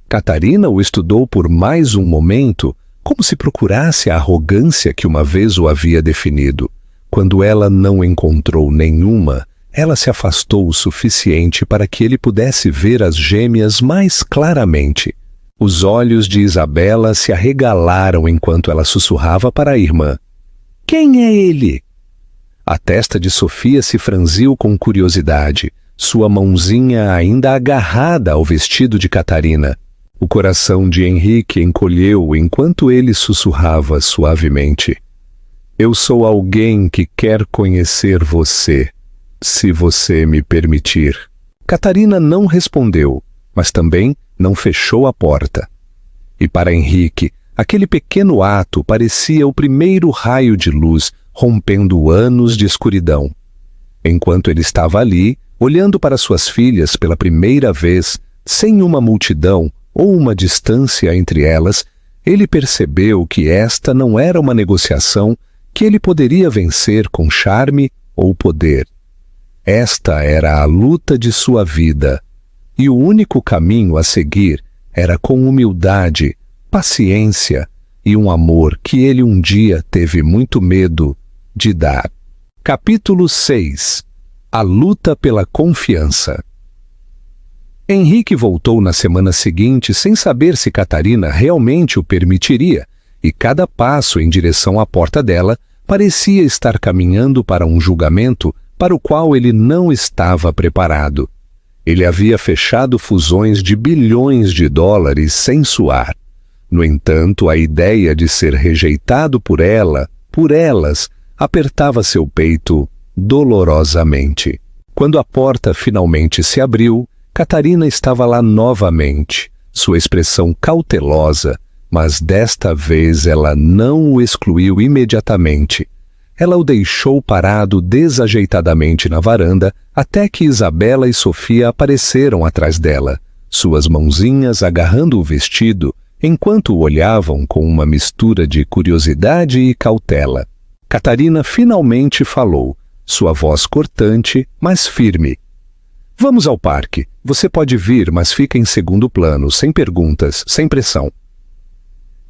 Speaker 1: Catarina o estudou por mais um momento, como se procurasse a arrogância que uma vez o havia definido. Quando ela não encontrou nenhuma, ela se afastou o suficiente para que ele pudesse ver as gêmeas mais claramente. Os olhos de Isabela se arregalaram enquanto ela sussurrava para a irmã. Quem é ele? A testa de Sofia se franziu com curiosidade, sua mãozinha ainda agarrada ao vestido de Catarina. O coração de Henrique encolheu enquanto ele sussurrava suavemente. Eu sou alguém que quer conhecer você, se você me permitir. Catarina não respondeu, mas também não fechou a porta. E para Henrique, aquele pequeno ato parecia o primeiro raio de luz rompendo anos de escuridão. Enquanto ele estava ali, olhando para suas filhas pela primeira vez, sem uma multidão ou uma distância entre elas, ele percebeu que esta não era uma negociação que ele poderia vencer com charme ou poder. Esta era a luta de sua vida, e o único caminho a seguir era com humildade, paciência e um amor que ele um dia teve muito medo de dar. Capítulo 6. A luta pela confiança. Henrique voltou na semana seguinte sem saber se Catarina realmente o permitiria, e cada passo em direção à porta dela parecia estar caminhando para um julgamento para o qual ele não estava preparado. Ele havia fechado fusões de bilhões de dólares sem suar. No entanto, a ideia de ser rejeitado por ela, por elas, apertava seu peito dolorosamente. Quando a porta finalmente se abriu, Catarina estava lá novamente, sua expressão cautelosa, mas desta vez ela não o excluiu imediatamente. Ela o deixou parado desajeitadamente na varanda até que Isabela e Sofia apareceram atrás dela, suas mãozinhas agarrando o vestido, enquanto o olhavam com uma mistura de curiosidade e cautela. Catarina finalmente falou, sua voz cortante, mas firme. Vamos ao parque. Você pode vir, mas fica em segundo plano, sem perguntas, sem pressão.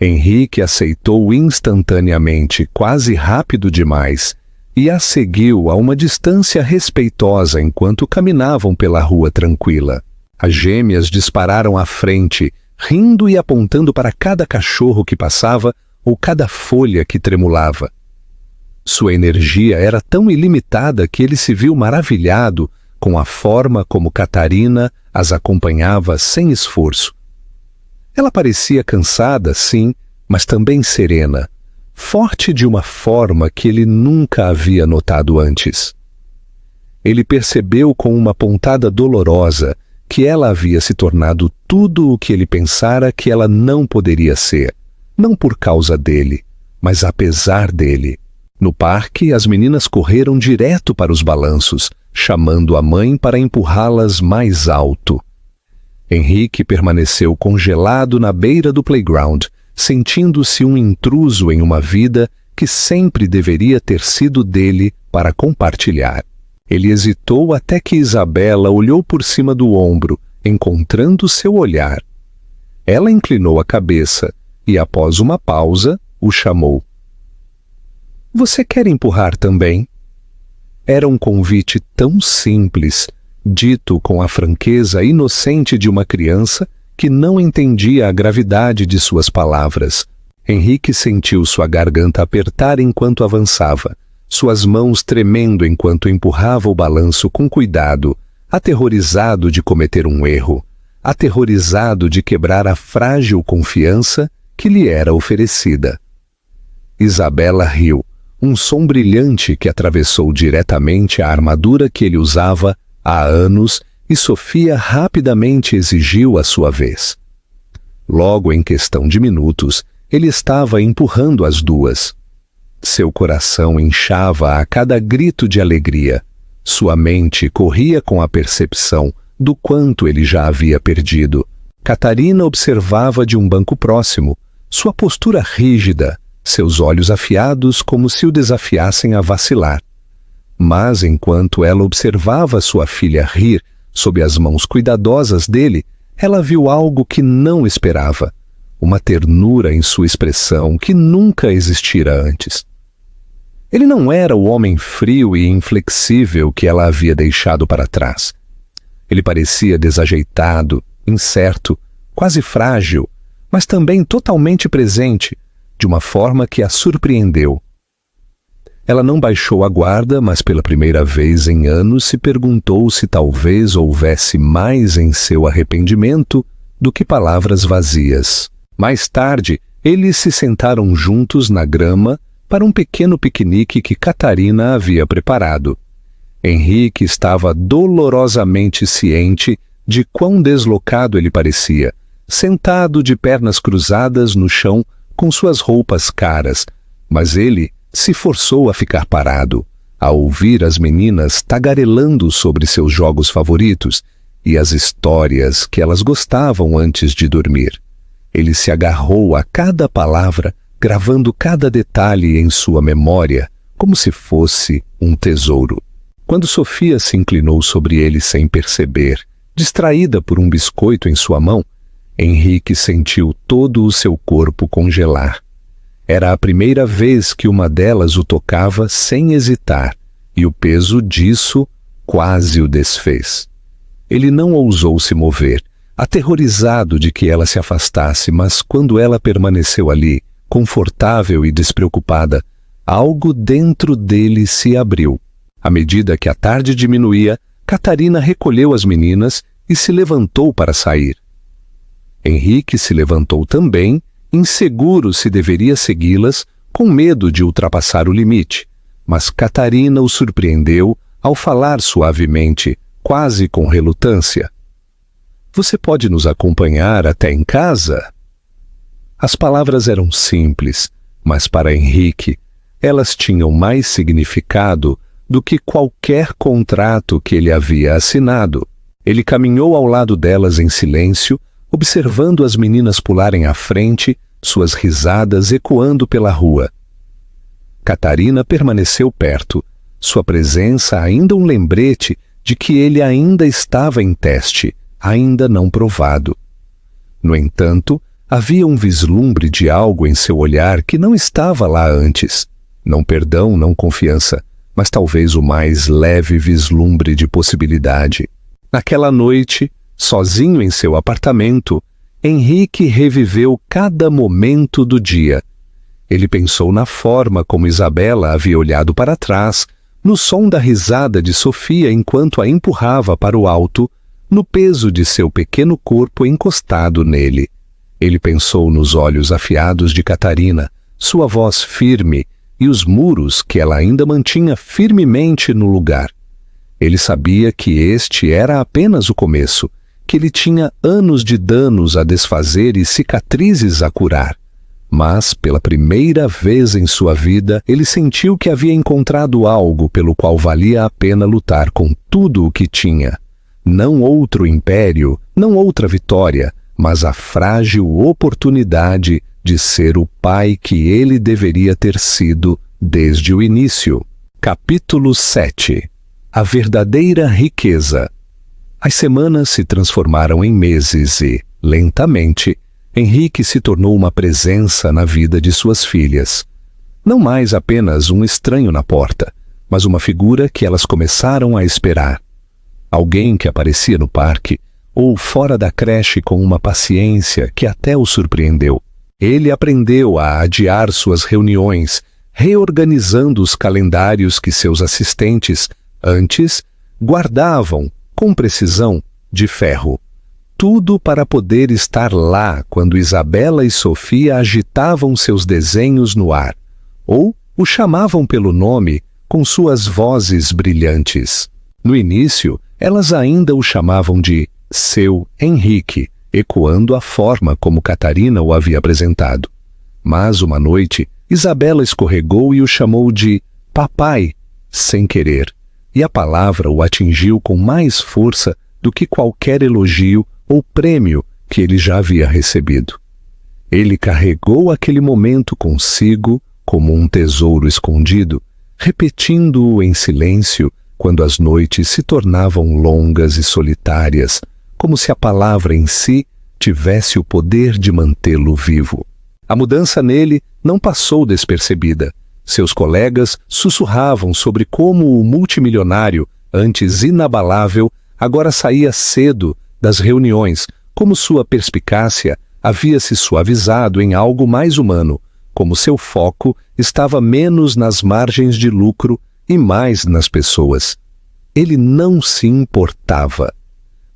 Speaker 1: Henrique aceitou instantaneamente, quase rápido demais. e a seguiu a uma distância respeitosa enquanto caminavam pela rua tranquila. As gêmeas dispararam à frente, rindo e apontando para cada cachorro que passava ou cada folha que tremulava. Sua energia era tão ilimitada que ele se viu maravilhado com a forma como Catarina as acompanhava sem esforço. Ela parecia cansada, sim, mas também serena, forte de uma forma que ele nunca havia notado antes. Ele percebeu com uma pontada dolorosa que ela havia se tornado tudo o que ele pensara que ela não poderia ser, não por causa dele, mas apesar dele. No parque, as meninas correram direto para os balanços, chamando a mãe para empurrá-las mais alto. Henrique permaneceu congelado na beira do playground, sentindo-se um intruso em uma vida que sempre deveria ter sido dele para compartilhar. Ele hesitou até que Isabela olhou por cima do ombro, encontrando seu olhar. Ela inclinou a cabeça e, após uma pausa, o chamou. Você quer empurrar também? Era um convite tão simples, dito com a franqueza inocente de uma criança que não entendia a gravidade de suas palavras. Henrique sentiu sua garganta apertar enquanto avançava, suas mãos tremendo enquanto empurrava o balanço com cuidado, aterrorizado de cometer um erro, aterrorizado de quebrar a frágil confiança que lhe era oferecida. Isabela riu, um som brilhante que atravessou diretamente a armadura que ele usava há anos, e Sofia rapidamente exigiu a sua vez. Logo, em questão de minutos, ele estava empurrando as duas. Seu coração inchava a cada grito de alegria. Sua mente corria com a percepção do quanto ele já havia perdido. Catarina observava de um banco próximo, sua postura rígida, seus olhos afiados como se o desafiassem a vacilar. Mas, enquanto ela observava sua filha rir sob as mãos cuidadosas dele, ela viu algo que não esperava, uma ternura em sua expressão que nunca existira antes. Ele não era o homem frio e inflexível que ela havia deixado para trás. Ele parecia desajeitado, incerto, quase frágil, mas também totalmente presente, de uma forma que a surpreendeu. Ela não baixou a guarda, mas pela primeira vez em anos se perguntou se talvez houvesse mais em seu arrependimento do que palavras vazias. Mais tarde, eles se sentaram juntos na grama para um pequeno piquenique que Catarina havia preparado. Henrique estava dolorosamente ciente de quão deslocado ele parecia, sentado de pernas cruzadas no chão com suas roupas caras, mas ele se forçou a ficar parado, a ouvir as meninas tagarelando sobre seus jogos favoritos e as histórias que elas gostavam antes de dormir. Ele se agarrou a cada palavra, gravando cada detalhe em sua memória, como se fosse um tesouro. Quando Sofia se inclinou sobre ele sem perceber, distraída por um biscoito em sua mão, Henrique sentiu todo o seu corpo congelar. Era a primeira vez que uma delas o tocava sem hesitar, e o peso disso quase o desfez. Ele não ousou se mover, aterrorizado de que ela se afastasse, mas quando ela permaneceu ali, confortável e despreocupada, algo dentro dele se abriu. À medida que a tarde diminuía, Catarina recolheu as meninas e se levantou para sair. Henrique se levantou também, inseguro se deveria segui-las, com medo de ultrapassar o limite, mas Catarina o surpreendeu ao falar suavemente, quase com relutância. Você pode nos acompanhar até em casa? As palavras eram simples, mas para Henrique, elas tinham mais significado do que qualquer contrato que ele havia assinado. Ele caminhou ao lado delas em silêncio, observando as meninas pularem à frente, suas risadas ecoando pela rua. Catarina permaneceu perto, sua presença ainda um lembrete de que ele ainda estava em teste, ainda não provado. No entanto, havia um vislumbre de algo em seu olhar que não estava lá antes. Não perdão, não confiança, mas talvez o mais leve vislumbre de possibilidade. Naquela noite, sozinho em seu apartamento, Henrique reviveu cada momento do dia. Ele pensou na forma como Isabela havia olhado para trás, no som da risada de Sofia enquanto a empurrava para o alto, no peso de seu pequeno corpo encostado nele. Ele pensou nos olhos afiados de Catarina, sua voz firme e os muros que ela ainda mantinha firmemente no lugar. Ele sabia que este era apenas o começo, que ele tinha anos de danos a desfazer e cicatrizes a curar. Mas, pela primeira vez em sua vida, ele sentiu que havia encontrado algo pelo qual valia a pena lutar com tudo o que tinha. Não outro império, não outra vitória, mas a frágil oportunidade de ser o pai que ele deveria ter sido desde o início. Capítulo 7. A verdadeira riqueza. As semanas se transformaram em meses e, lentamente, Henrique se tornou uma presença na vida de suas filhas. Não mais apenas um estranho na porta, mas uma figura que elas começaram a esperar. Alguém que aparecia no parque ou fora da creche com uma paciência que até o surpreendeu. Ele aprendeu a adiar suas reuniões, reorganizando os calendários que seus assistentes, antes, guardavam, com precisão, de ferro. Tudo para poder estar lá quando Isabela e Sofia agitavam seus desenhos no ar, ou o chamavam pelo nome com suas vozes brilhantes. No início, elas ainda o chamavam de seu Henrique, ecoando a forma como Catarina o havia apresentado. Mas uma noite, Isabela escorregou e o chamou de papai, sem querer, e a palavra o atingiu com mais força do que qualquer elogio ou prêmio que ele já havia recebido. Ele carregou aquele momento consigo como um tesouro escondido, repetindo-o em silêncio quando as noites se tornavam longas e solitárias, como se a palavra em si tivesse o poder de mantê-lo vivo. A mudança nele não passou despercebida. Seus colegas sussurravam sobre como o multimilionário, antes inabalável, agora saía cedo das reuniões, como sua perspicácia havia se suavizado em algo mais humano, como seu foco estava menos nas margens de lucro e mais nas pessoas. Ele não se importava.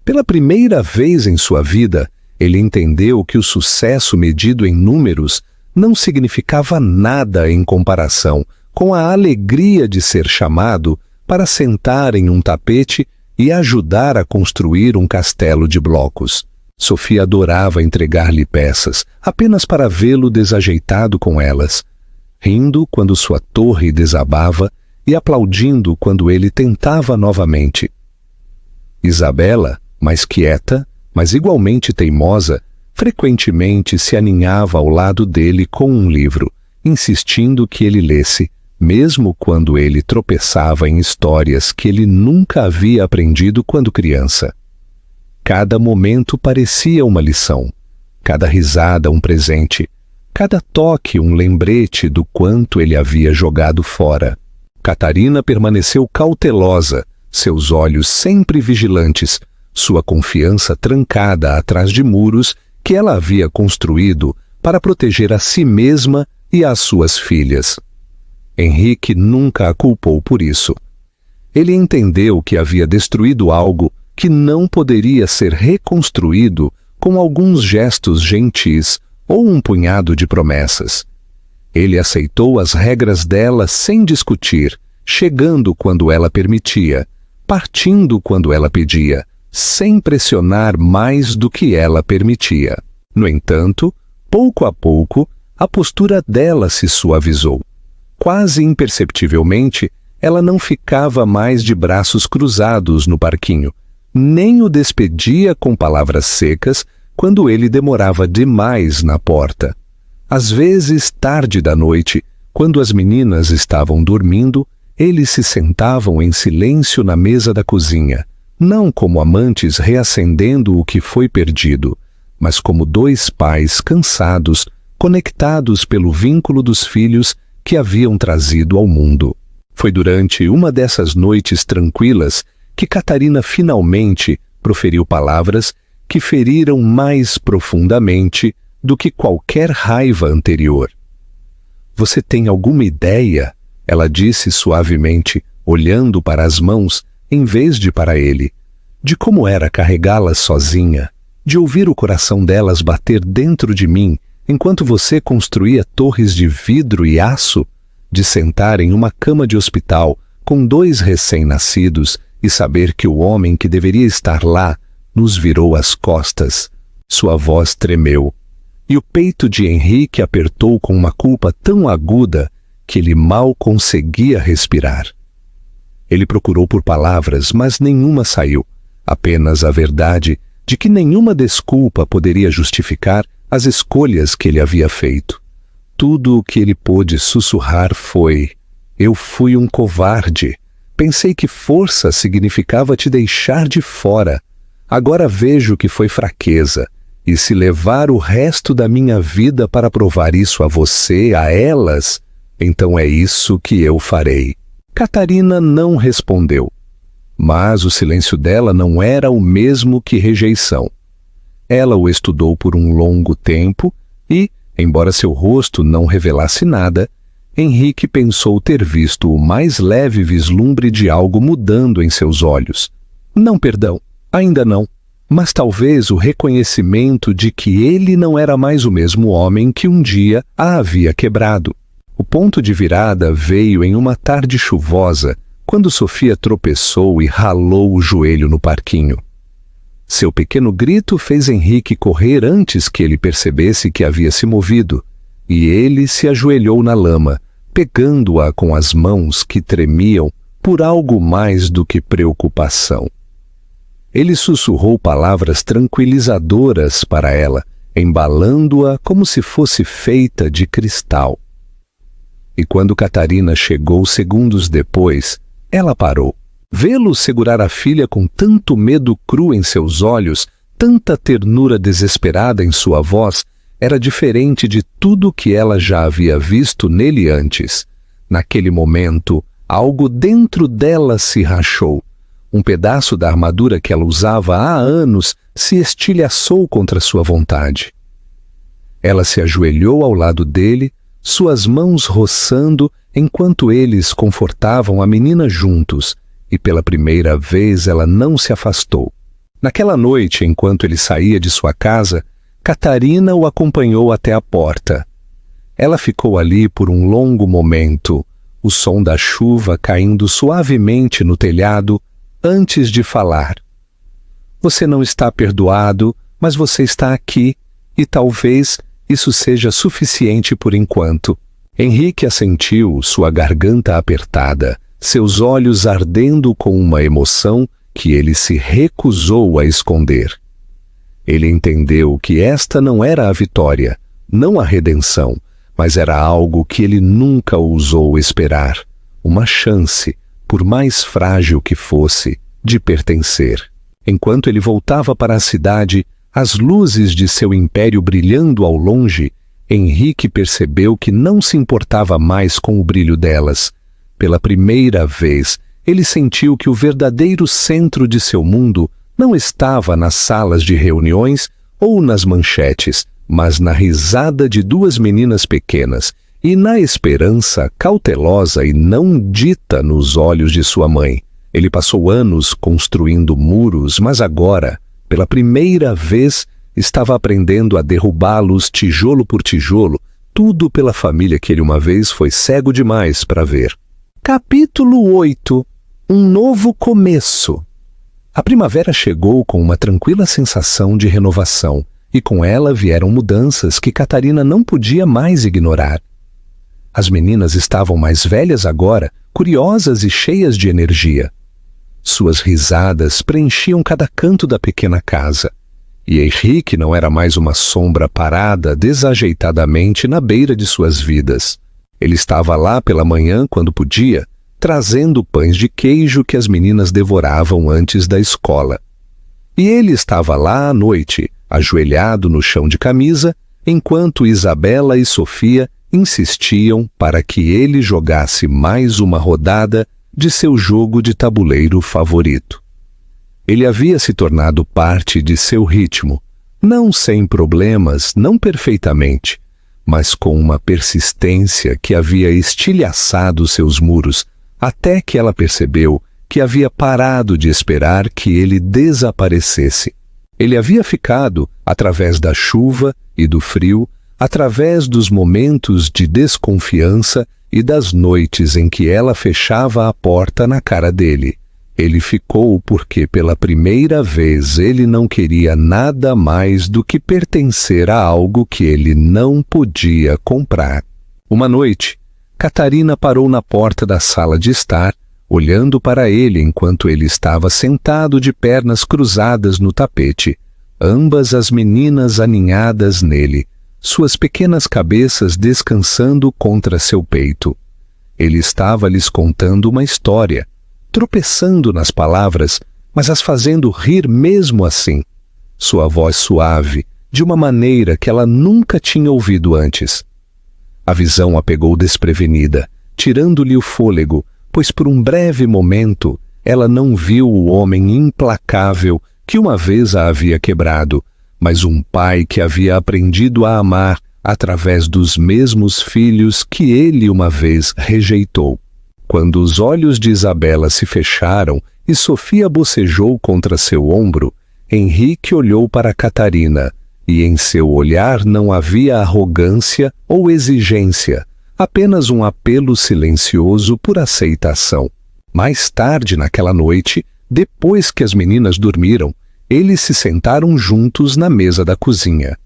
Speaker 1: Pela primeira vez em sua vida, ele entendeu que o sucesso medido em números não significava nada em comparação com a alegria de ser chamado para sentar em um tapete e ajudar a construir um castelo de blocos. Sofia adorava entregar-lhe peças, apenas para vê-lo desajeitado com elas, rindo quando sua torre desabava e aplaudindo quando ele tentava novamente. Isabela, mais quieta, mas igualmente teimosa, frequentemente se aninhava ao lado dele com um livro, insistindo que ele lesse, mesmo quando ele tropeçava em histórias que ele nunca havia aprendido quando criança. Cada momento parecia uma lição, cada risada um presente, cada toque um lembrete do quanto ele havia jogado fora. Catarina permaneceu cautelosa, seus olhos sempre vigilantes, sua confiança trancada atrás de muros que ela havia construído para proteger a si mesma e as suas filhas. Henrique nunca a culpou por isso. Ele entendeu que havia destruído algo que não poderia ser reconstruído com alguns gestos gentis ou um punhado de promessas. Ele aceitou as regras dela sem discutir, chegando quando ela permitia, partindo quando ela pedia, sem pressionar mais do que ela permitia. No entanto, pouco a pouco, a postura dela se suavizou. Quase imperceptivelmente, ela não ficava mais de braços cruzados no parquinho, nem o despedia com palavras secas quando ele demorava demais na porta. Às vezes, tarde da noite, quando as meninas estavam dormindo, eles se sentavam em silêncio na mesa da cozinha, não como amantes reacendendo o que foi perdido, mas como dois pais cansados, conectados pelo vínculo dos filhos que haviam trazido ao mundo. Foi durante uma dessas noites tranquilas que Catarina finalmente proferiu palavras que feriram mais profundamente do que qualquer raiva anterior. Você tem alguma ideia? Ela disse suavemente, olhando para as mãos em vez de para ele, de como era carregá-las sozinha, de ouvir o coração delas bater dentro de mim enquanto você construía torres de vidro e aço, de sentar em uma cama de hospital com 2 recém-nascidos e saber que o homem que deveria estar lá nos virou as costas. Sua voz tremeu, e o peito de Henrique apertou com uma culpa tão aguda que ele mal conseguia respirar. Ele procurou por palavras, mas nenhuma saiu, apenas a verdade de que nenhuma desculpa poderia justificar as escolhas que ele havia feito. Tudo o que ele pôde sussurrar foi: eu fui um covarde. Pensei que força significava te deixar de fora. Agora vejo que foi fraqueza. E se levar o resto da minha vida para provar isso a você, a elas, então é isso que eu farei. Catarina não respondeu. Mas o silêncio dela não era o mesmo que rejeição. Ela o estudou por um longo tempo e, embora seu rosto não revelasse nada, Henrique pensou ter visto o mais leve vislumbre de algo mudando em seus olhos. Não perdão, ainda não, mas talvez o reconhecimento de que ele não era mais o mesmo homem que um dia a havia quebrado. O ponto de virada veio em uma tarde chuvosa, quando Sofia tropeçou e ralou o joelho no parquinho. Seu pequeno grito fez Henrique correr antes que ele percebesse que havia se movido, e ele se ajoelhou na lama, pegando-a com as mãos que tremiam por algo mais do que preocupação. Ele sussurrou palavras tranquilizadoras para ela, embalando-a como se fosse feita de cristal. E quando Catarina chegou segundos depois, ela parou. Vê-lo segurar a filha com tanto medo cru em seus olhos, tanta ternura desesperada em sua voz, era diferente de tudo que ela já havia visto nele antes. Naquele momento, algo dentro dela se rachou. Um pedaço da armadura que ela usava há anos se estilhaçou contra sua vontade. Ela se ajoelhou ao lado dele, suas mãos roçando enquanto eles confortavam a menina juntos, e pela primeira vez ela não se afastou. Naquela noite, enquanto ele saía de sua casa, Catarina o acompanhou até a porta. Ela ficou ali por um longo momento, o som da chuva caindo suavemente no telhado, antes de falar. Você não está perdoado, mas você está aqui, e talvez isso seja suficiente por enquanto. Henrique assentiu, sua garganta apertada, seus olhos ardendo com uma emoção que ele se recusou a esconder. Ele entendeu que esta não era a vitória, não a redenção, mas era algo que ele nunca ousou esperar, uma chance, por mais frágil que fosse, de pertencer. Enquanto ele voltava para a cidade, as luzes de seu império brilhando ao longe, Henrique percebeu que não se importava mais com o brilho delas. Pela primeira vez, ele sentiu que o verdadeiro centro de seu mundo não estava nas salas de reuniões ou nas manchetes, mas na risada de 2 meninas pequenas e na esperança cautelosa e não dita nos olhos de sua mãe. Ele passou anos construindo muros, mas agora, pela primeira vez, estava aprendendo a derrubá-los tijolo por tijolo, tudo pela família que ele uma vez foi cego demais para ver. Capítulo 8. Um novo começo. A primavera chegou com uma tranquila sensação de renovação, e com ela vieram mudanças que Catarina não podia mais ignorar. As meninas estavam mais velhas agora, curiosas e cheias de energia. Suas risadas preenchiam cada canto da pequena casa, e Henrique não era mais uma sombra parada desajeitadamente na beira de suas vidas. Ele estava lá pela manhã quando podia, trazendo pães de queijo que as meninas devoravam antes da escola. E ele estava lá à noite, ajoelhado no chão de camisa, enquanto Isabela e Sofia insistiam para que ele jogasse mais uma rodada de seu jogo de tabuleiro favorito. Ele havia se tornado parte de seu ritmo, não sem problemas, não perfeitamente, mas com uma persistência que havia estilhaçado seus muros, até que ela percebeu que havia parado de esperar que ele desaparecesse. Ele havia ficado, através da chuva e do frio, através dos momentos de desconfiança e das noites em que ela fechava a porta na cara dele. Ele ficou porque pela primeira vez ele não queria nada mais do que pertencer a algo que ele não podia comprar. Uma noite, Catarina parou na porta da sala de estar, olhando para ele enquanto ele estava sentado de pernas cruzadas no tapete, ambas as meninas aninhadas nele, suas pequenas cabeças descansando contra seu peito. Ele estava lhes contando uma história, tropeçando nas palavras, mas as fazendo rir mesmo assim. Sua voz suave, de uma maneira que ela nunca tinha ouvido antes. A visão a pegou desprevenida, tirando-lhe o fôlego, pois por um breve momento ela não viu o homem implacável que uma vez a havia quebrado, mas um pai que havia aprendido a amar através dos mesmos filhos que ele uma vez rejeitou. Quando os olhos de Isabela se fecharam e Sofia bocejou contra seu ombro, Henrique olhou para Catarina, e em seu olhar não havia arrogância ou exigência, apenas um apelo silencioso por aceitação. Mais tarde naquela noite, depois que as meninas dormiram, eles se sentaram juntos na mesa da cozinha.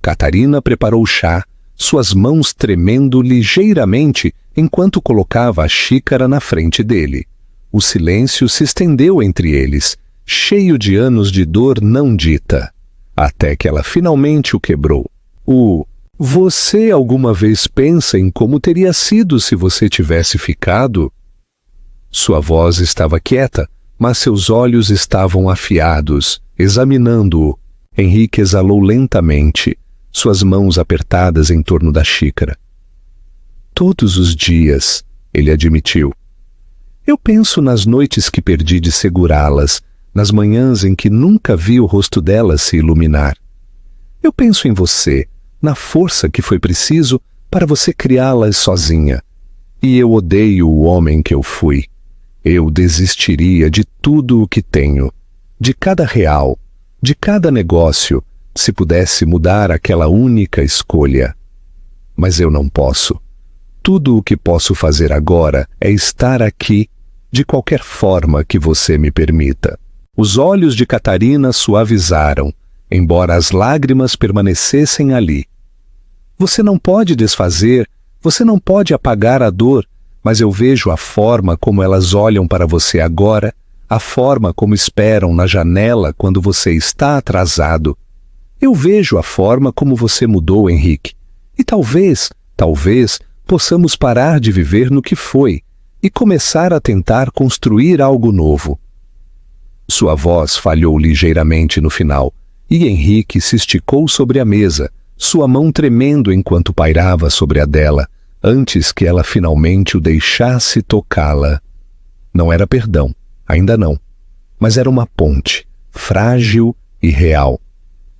Speaker 1: Catarina preparou chá, suas mãos tremendo ligeiramente enquanto colocava a xícara na frente dele. O silêncio se estendeu entre eles, cheio de anos de dor não dita, até que ela finalmente o quebrou. Você alguma vez pensa em como teria sido se você tivesse ficado? Sua voz estava quieta, mas seus olhos estavam afiados, examinando-o. Henrique exalou lentamente, suas mãos apertadas em torno da xícara. Todos os dias, ele admitiu. Eu penso nas noites que perdi de segurá-las, nas manhãs em que nunca vi o rosto delas se iluminar. Eu penso em você, na força que foi preciso para você criá-las sozinha. E eu odeio o homem que eu fui. Eu desistiria de tudo o que tenho, de cada real, de cada negócio, se pudesse mudar aquela única escolha. Mas eu não posso. Tudo o que posso fazer agora é estar aqui, de qualquer forma que você me permita. Os olhos de Catarina suavizaram, embora as lágrimas permanecessem ali. Você não pode desfazer, você não pode apagar a dor, mas eu vejo a forma como elas olham para você agora, a forma como esperam na janela quando você está atrasado. Eu vejo a forma como você mudou, Henrique. E talvez, possamos parar de viver no que foi e começar a tentar construir algo novo. Sua voz falhou ligeiramente no final, e Henrique se esticou sobre a mesa, sua mão tremendo enquanto pairava sobre a dela, antes que ela finalmente o deixasse tocá-la. Não era perdão, ainda não, mas era uma ponte, frágil e real.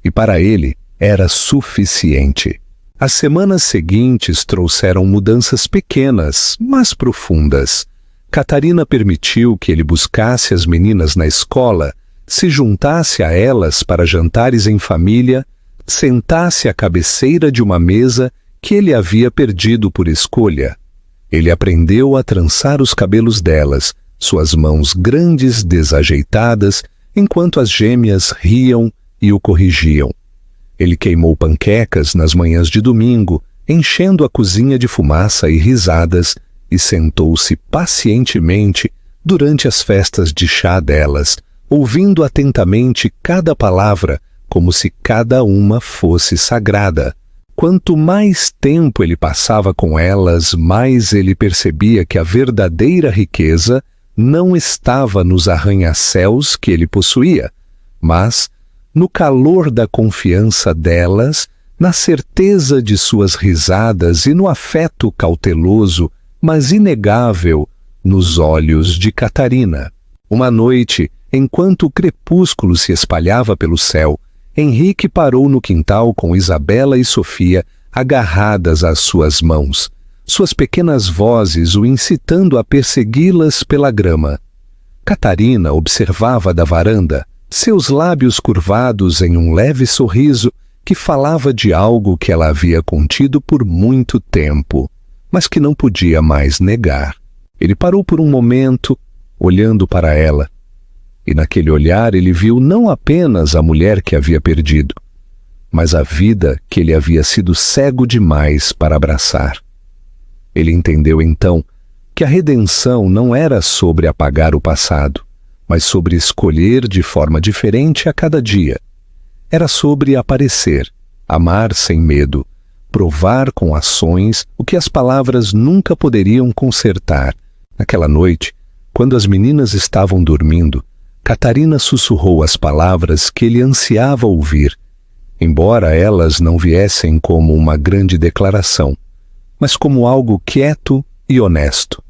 Speaker 1: E para ele era suficiente. As semanas seguintes trouxeram mudanças pequenas, mas profundas. Catarina permitiu que ele buscasse as meninas na escola, se juntasse a elas para jantares em família, sentasse à cabeceira de uma mesa que ele havia perdido por escolha. Ele aprendeu a trançar os cabelos delas, suas mãos grandes desajeitadas, enquanto as gêmeas riam e o corrigiam. Ele queimou panquecas nas manhãs de domingo, enchendo a cozinha de fumaça e risadas, e sentou-se pacientemente durante as festas de chá delas, ouvindo atentamente cada palavra, como se cada uma fosse sagrada. Quanto mais tempo ele passava com elas, mais ele percebia que a verdadeira riqueza não estava nos arranha-céus que ele possuía, mas no calor da confiança delas, na certeza de suas risadas e no afeto cauteloso, mas inegável, nos olhos de Catarina. Uma noite, enquanto o crepúsculo se espalhava pelo céu, Henrique parou no quintal com Isabela e Sofia agarradas às suas mãos, suas pequenas vozes o incitando a persegui-las pela grama. Catarina observava da varanda, seus lábios curvados em um leve sorriso que falava de algo que ela havia contido por muito tempo, mas que não podia mais negar. Ele parou por um momento, olhando para ela, e naquele olhar ele viu não apenas a mulher que havia perdido, mas a vida que ele havia sido cego demais para abraçar. Ele entendeu então que a redenção não era sobre apagar o passado, mas sobre escolher de forma diferente a cada dia. Era sobre aparecer, amar sem medo, provar com ações o que as palavras nunca poderiam consertar. Naquela noite, quando as meninas estavam dormindo, Catarina sussurrou as palavras que ele ansiava ouvir, embora elas não viessem como uma grande declaração, mas como algo quieto e honesto.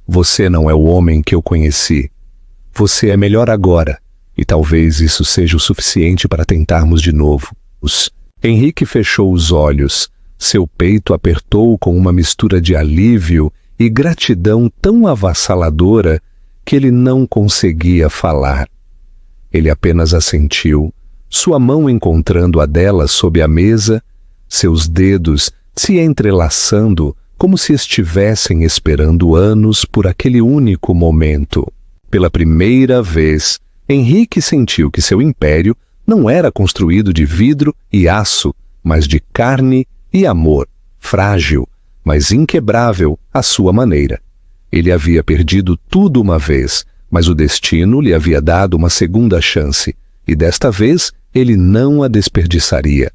Speaker 1: Você não é o homem que eu conheci. Você é melhor agora, e talvez isso seja o suficiente para tentarmos de novo. Henrique fechou os olhos, seu peito apertou com uma mistura de alívio e gratidão tão avassaladora que ele não conseguia falar. Ele apenas assentiu, sua mão encontrando a dela sob a mesa, seus dedos se entrelaçando como se estivessem esperando anos por aquele único momento. Pela primeira vez, Henrique sentiu que seu império não era construído de vidro e aço, mas de carne e amor, frágil, mas inquebrável à sua maneira. Ele havia perdido tudo uma vez, mas o destino lhe havia dado uma segunda chance, e desta vez ele não a desperdiçaria.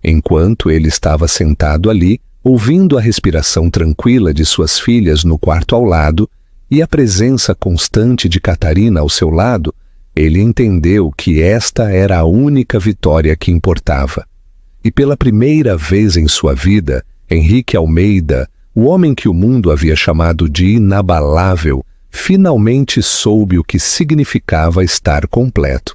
Speaker 1: Enquanto ele estava sentado ali, ouvindo a respiração tranquila de suas filhas no quarto ao lado e a presença constante de Catarina ao seu lado, ele entendeu que esta era a única vitória que importava. E pela primeira vez em sua vida, Henrique Almeida, o homem que o mundo havia chamado de inabalável, finalmente soube o que significava estar completo.